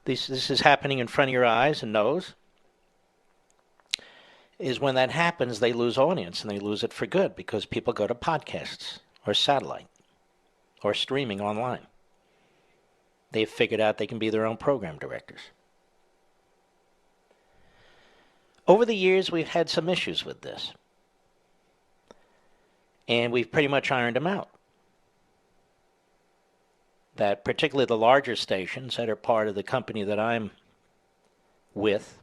This is happening in front of your eyes and nose. Is when that happens, they lose audience, and they lose it for good because people go to podcasts or satellite or streaming online. They've figured out they can be their own program directors. Over the years, we've had some issues with this, and we've pretty much ironed them out. That particularly the larger stations that are part of the company that I'm with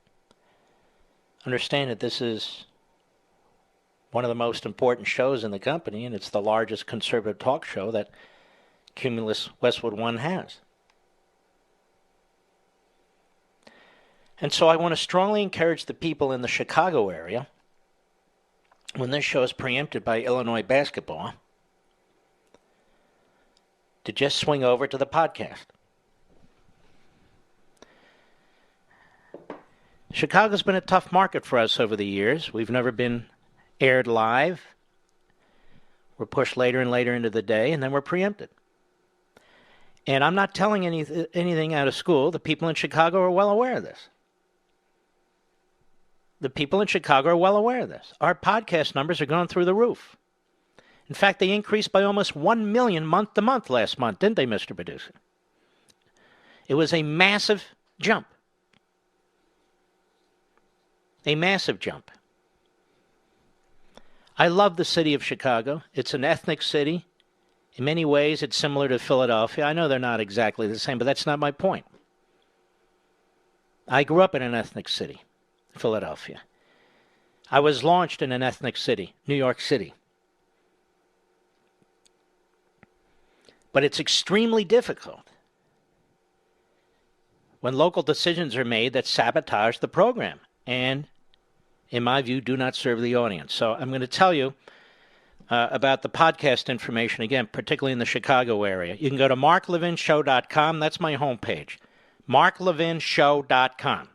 understand that this is one of the most important shows in the company, and it's the largest conservative talk show that Cumulus Westwood One has. And so I want to strongly encourage the people in the Chicago area, when this show is preempted by Illinois basketball, to just swing over to the podcast. Chicago's been a tough market for us over the years. We've never been aired live. We're pushed later and later into the day, and then we're preempted. And I'm not telling anything out of school. The people in Chicago are well aware of this. The people in Chicago are well aware of this. Our podcast numbers are going through the roof. In fact, they increased by almost 1 million month to month last month, didn't they, Mr. Producer? It was a massive jump. A massive jump. I love the city of Chicago. It's an ethnic city. In many ways, it's similar to Philadelphia. I know they're not exactly the same, but that's not my point. I grew up in an ethnic city, Philadelphia. I was launched in an ethnic city, New York City. But it's extremely difficult when local decisions are made that sabotage the program and, in my view, do not serve the audience. So I'm going to tell you about the podcast information, again, particularly in the Chicago area. You can go to marklevinshow.com. That's my homepage, marklevinshow.com.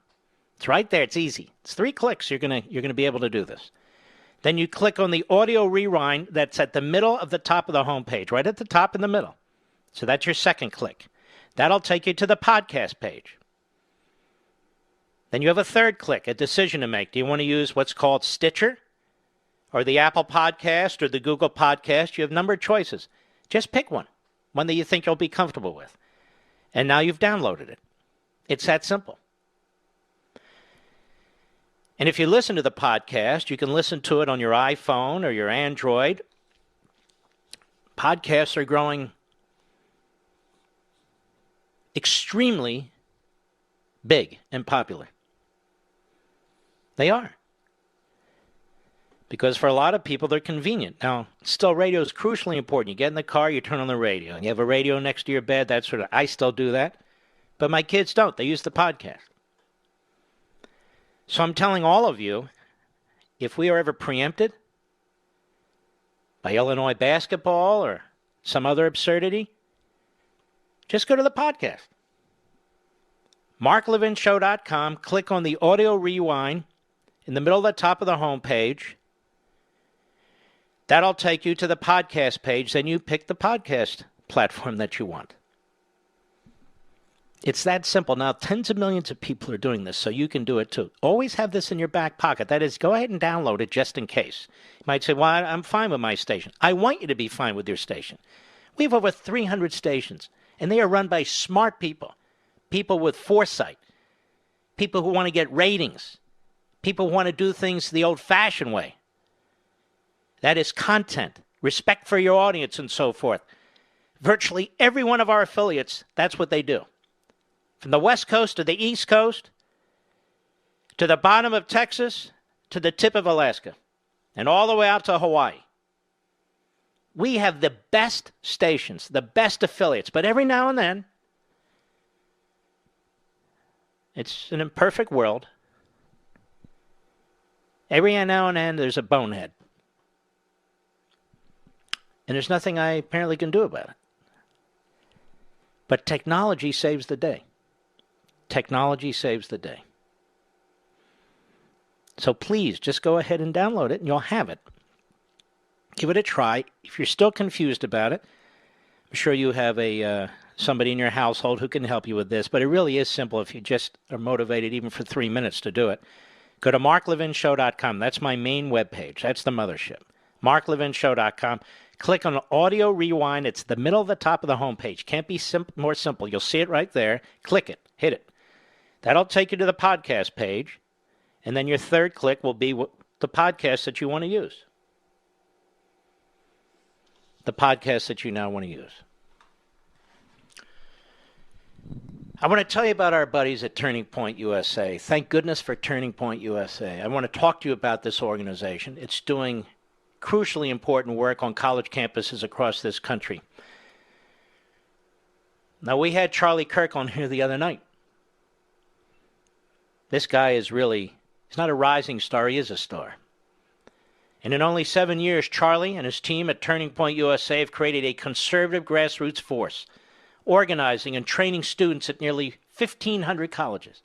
It's right there. It's easy. It's 3 clicks. You're going to be able to do this. Then you click on the audio rewind that's at the middle of the top of the homepage, right at the top in the middle. So that's your second click. That'll take you to the podcast page. Then you have a third click, a decision to make. Do you want to use what's called Stitcher or the Apple Podcast or the Google Podcast? You have a number of choices. Just pick one that you think you'll be comfortable with. And now you've downloaded it. It's that simple. And if you listen to the podcast, you can listen to it on your iPhone or your Android. Podcasts are growing extremely big and popular. They are. Because for a lot of people, they're convenient. Now, still, radio is crucially important. You get in the car, you turn on the radio. And you have a radio next to your bed, that sort of. I still do that. But my kids don't. They use the podcast. So I'm telling all of you, if we are ever preempted by Illinois basketball or some other absurdity, just go to the podcast. MarkLevinShow.com, click on the audio rewind in the middle of the top of the homepage. That'll take you to the podcast page. Then you pick the podcast platform that you want. It's that simple. Now, tens of millions of people are doing this, so you can do it too. Always have this in your back pocket. That is, go ahead and download it just in case. You might say, well, I'm fine with my station. I want you to be fine with your station. We have over 300 stations, and they are run by smart people, people with foresight, people who want to get ratings, people who want to do things the old-fashioned way. That is content, respect for your audience, and so forth. Virtually every one of our affiliates, that's what they do. From the West Coast to the East Coast, to the bottom of Texas, to the tip of Alaska, and all the way out to Hawaii. We have the best stations, the best affiliates, but every now and then, it's an imperfect world. Every now and then, there's a bonehead. And there's nothing I apparently can do about it. But technology saves the day. Technology saves the day. So please, just go ahead and download it, and you'll have it. Give it a try. If you're still confused about it, I'm sure you have somebody in your household who can help you with this, but it really is simple if you just are motivated even for 3 minutes to do it. Go to MarkLevinShow.com. That's my main webpage. That's the mothership. MarkLevinShow.com. Click on Audio Rewind. It's the middle of the top of the homepage. Can't be more simple. You'll see it right there. Click it. Hit it. That'll take you to the podcast page. And then your third click will be the podcast that you want to use. The podcast that you now want to use. I want to tell you about our buddies at Turning Point USA. Thank goodness for Turning Point USA. I want to talk to you about this organization. It's doing crucially important work on college campuses across this country. Now, we had Charlie Kirk on here the other night. This guy is really, he's not a rising star, he is a star. And in only 7 years, Charlie and his team at Turning Point USA have created a conservative grassroots force, organizing and training students at nearly 1,500 colleges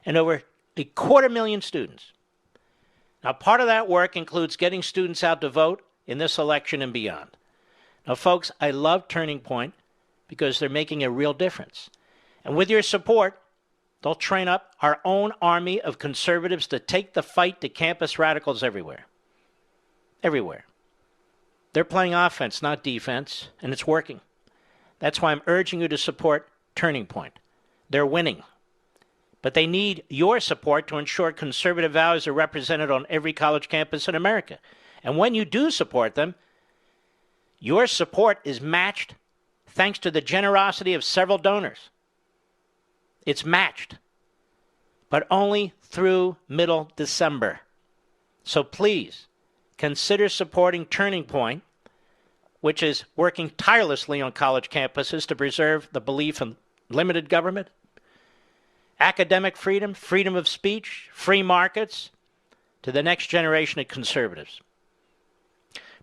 and over 250,000 students. Now, part of that work includes getting students out to vote in this election and beyond. Now, folks, I love Turning Point because they're making a real difference. And with your support, they'll train up our own army of conservatives to take the fight to campus radicals everywhere. Everywhere. They're playing offense, not defense, and it's working. That's why I'm urging you to support Turning Point. They're winning. But they need your support to ensure conservative values are represented on every college campus in America. And when you do support them, your support is matched thanks to the generosity of several donors. It's matched, but only through middle December. So please consider supporting Turning Point, which is working tirelessly on college campuses to preserve the belief in limited government, academic freedom, freedom of speech, free markets, to the next generation of conservatives.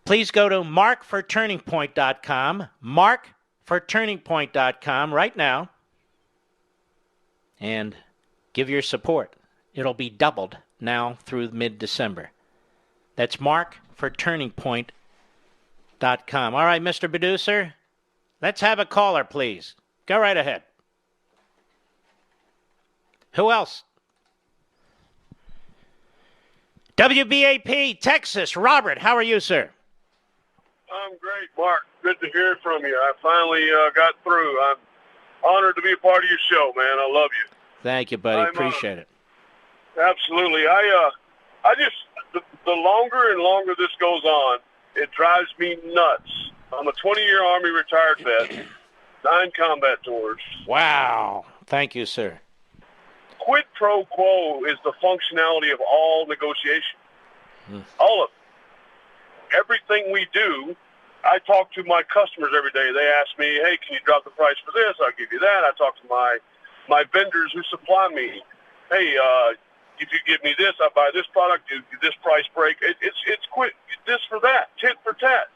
Please go to markforturningpoint.com, markforturningpoint.com right now, and give your support. It'll be doubled now through mid-December. That's markforturningpoint.com. All right, Mr. Producer, let's have a caller, please. Go right ahead. Who else? WBAP, Texas. Robert, how are you, sir? I'm great, Mark. Good to hear from you. I finally got through. I'm honored to be a part of your show, man. I love you. Thank you, buddy. Appreciate it. Absolutely. I just, the longer and longer this goes on, it drives me nuts. I'm a 20-year Army retired vet, 9 combat tours. Wow. Thank you, sir. Quid pro quo is the functionality of all negotiation. All of it. Everything we do, I talk to my customers every day. They ask me, hey, can you drop the price for this? I'll give you that. I talk to my vendors who supply me. Hey, if you give me this, I buy this product, do this price break. It's quick, this for that, tit for tat.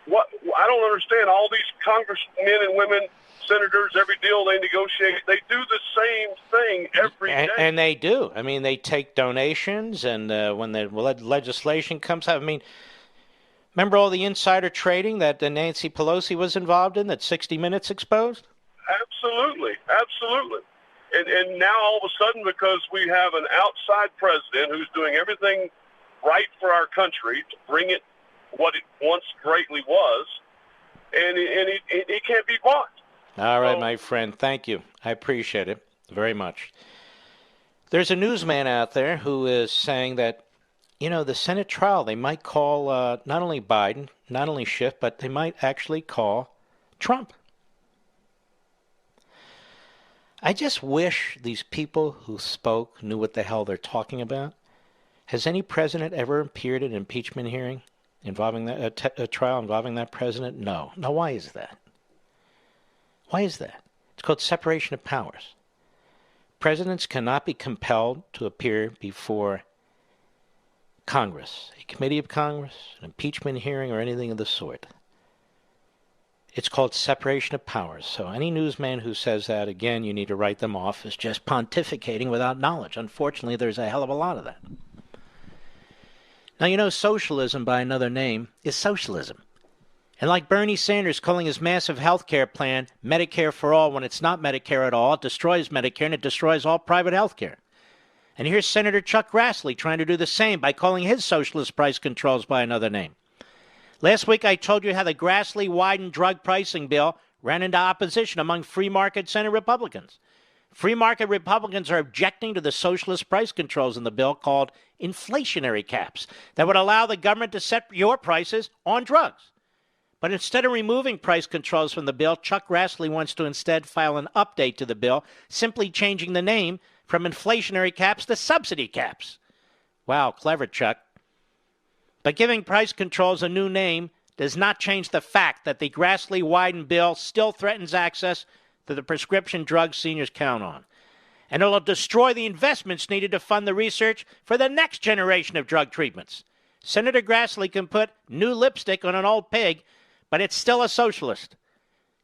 What I don't understand, all these congressmen and women, senators, every deal they negotiate, they do the same thing every day. And they do. I mean, they take donations, and when the legislation comes out, I mean, remember all the insider trading that Nancy Pelosi was involved in that 60 Minutes exposed? Absolutely, absolutely. And now all of a sudden, because we have an outside president who's doing everything right for our country to bring it what it once greatly was, and it can't be bought. All right, my friend. Thank you. I appreciate it very much. There's a newsman out there who is saying that, the Senate trial, they might call not only Biden, not only Schiff, but they might actually call Trump. I just wish these people who spoke knew what the hell they're talking about. Has any president ever appeared in an impeachment hearing involving a trial involving that president? No. Now, why is that? Why is that? It's called separation of powers. Presidents cannot be compelled to appear before Congress, a committee of Congress, an impeachment hearing, or anything of the sort. It's called separation of powers. So any newsman who says that, again, you need to write them off as just pontificating without knowledge. Unfortunately, there's a hell of a lot of that. Now, socialism by another name is socialism. And like Bernie Sanders calling his massive health care plan Medicare for all when it's not Medicare at all, it destroys Medicare and it destroys all private health care. And here's Senator Chuck Grassley trying to do the same by calling his socialist price controls by another name. Last week I told you how the Grassley-Wyden drug pricing bill ran into opposition among free market Senate Republicans. Free market Republicans are objecting to the socialist price controls in the bill called inflationary caps that would allow the government to set your prices on drugs. But instead of removing price controls from the bill, Chuck Grassley wants to instead file an update to the bill, simply changing the name from inflationary caps to subsidy caps. Wow, clever, Chuck. But giving price controls a new name does not change the fact that the Grassley-Wyden bill still threatens access to the prescription drugs seniors count on. And it will destroy the investments needed to fund the research for the next generation of drug treatments. Senator Grassley can put new lipstick on an old pig, but it's still a socialist.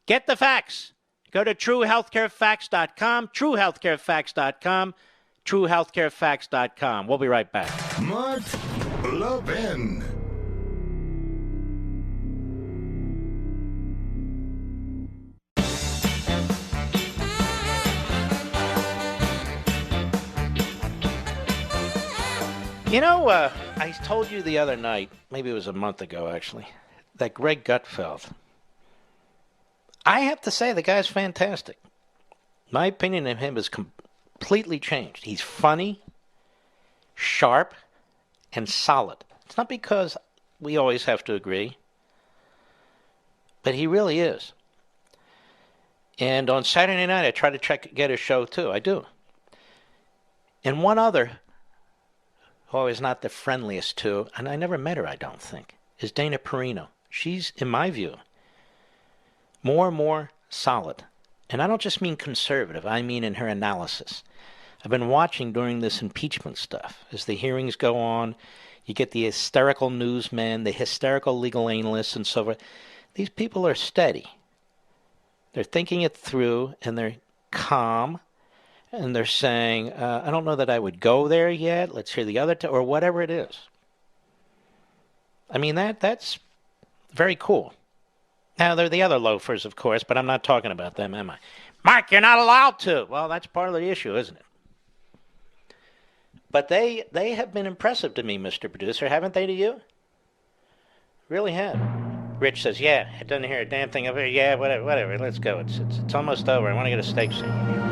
Get the facts. Go to truehealthcarefacts.com, truehealthcarefacts.com, truehealthcarefacts.com. We'll be right back. Mark Levin. I told you the other night, maybe it was a month ago actually, that Greg Gutfeld, I have to say the guy's fantastic. My opinion of him has completely changed. He's funny, sharp, and solid. It's not because we always have to agree, but he really is. And on Saturday night, I try to get his show too. I do. And one other, who is not the friendliest to, and I never met her, I don't think, is Dana Perino. She's, in my view, more and more solid. And I don't just mean conservative, I mean in her analysis. I've been watching during this impeachment stuff. As the hearings go on, you get the hysterical newsmen, the hysterical legal analysts, and so forth. These people are steady. They're thinking it through, and they're calm, and they're saying, I don't know that I would go there yet. Let's hear the other, or whatever it is. I mean, that's very cool. Now, they're the other loafers, of course, but I'm not talking about them, am I? Mark, you're not allowed to. Well, that's part of the issue, isn't it? But they have been impressive to me, Mr. Producer, haven't they to you? Really have. Rich says, yeah, I didn't hear a damn thing of it. Yeah, whatever, let's go. It's almost over. I want to get a steak sandwich.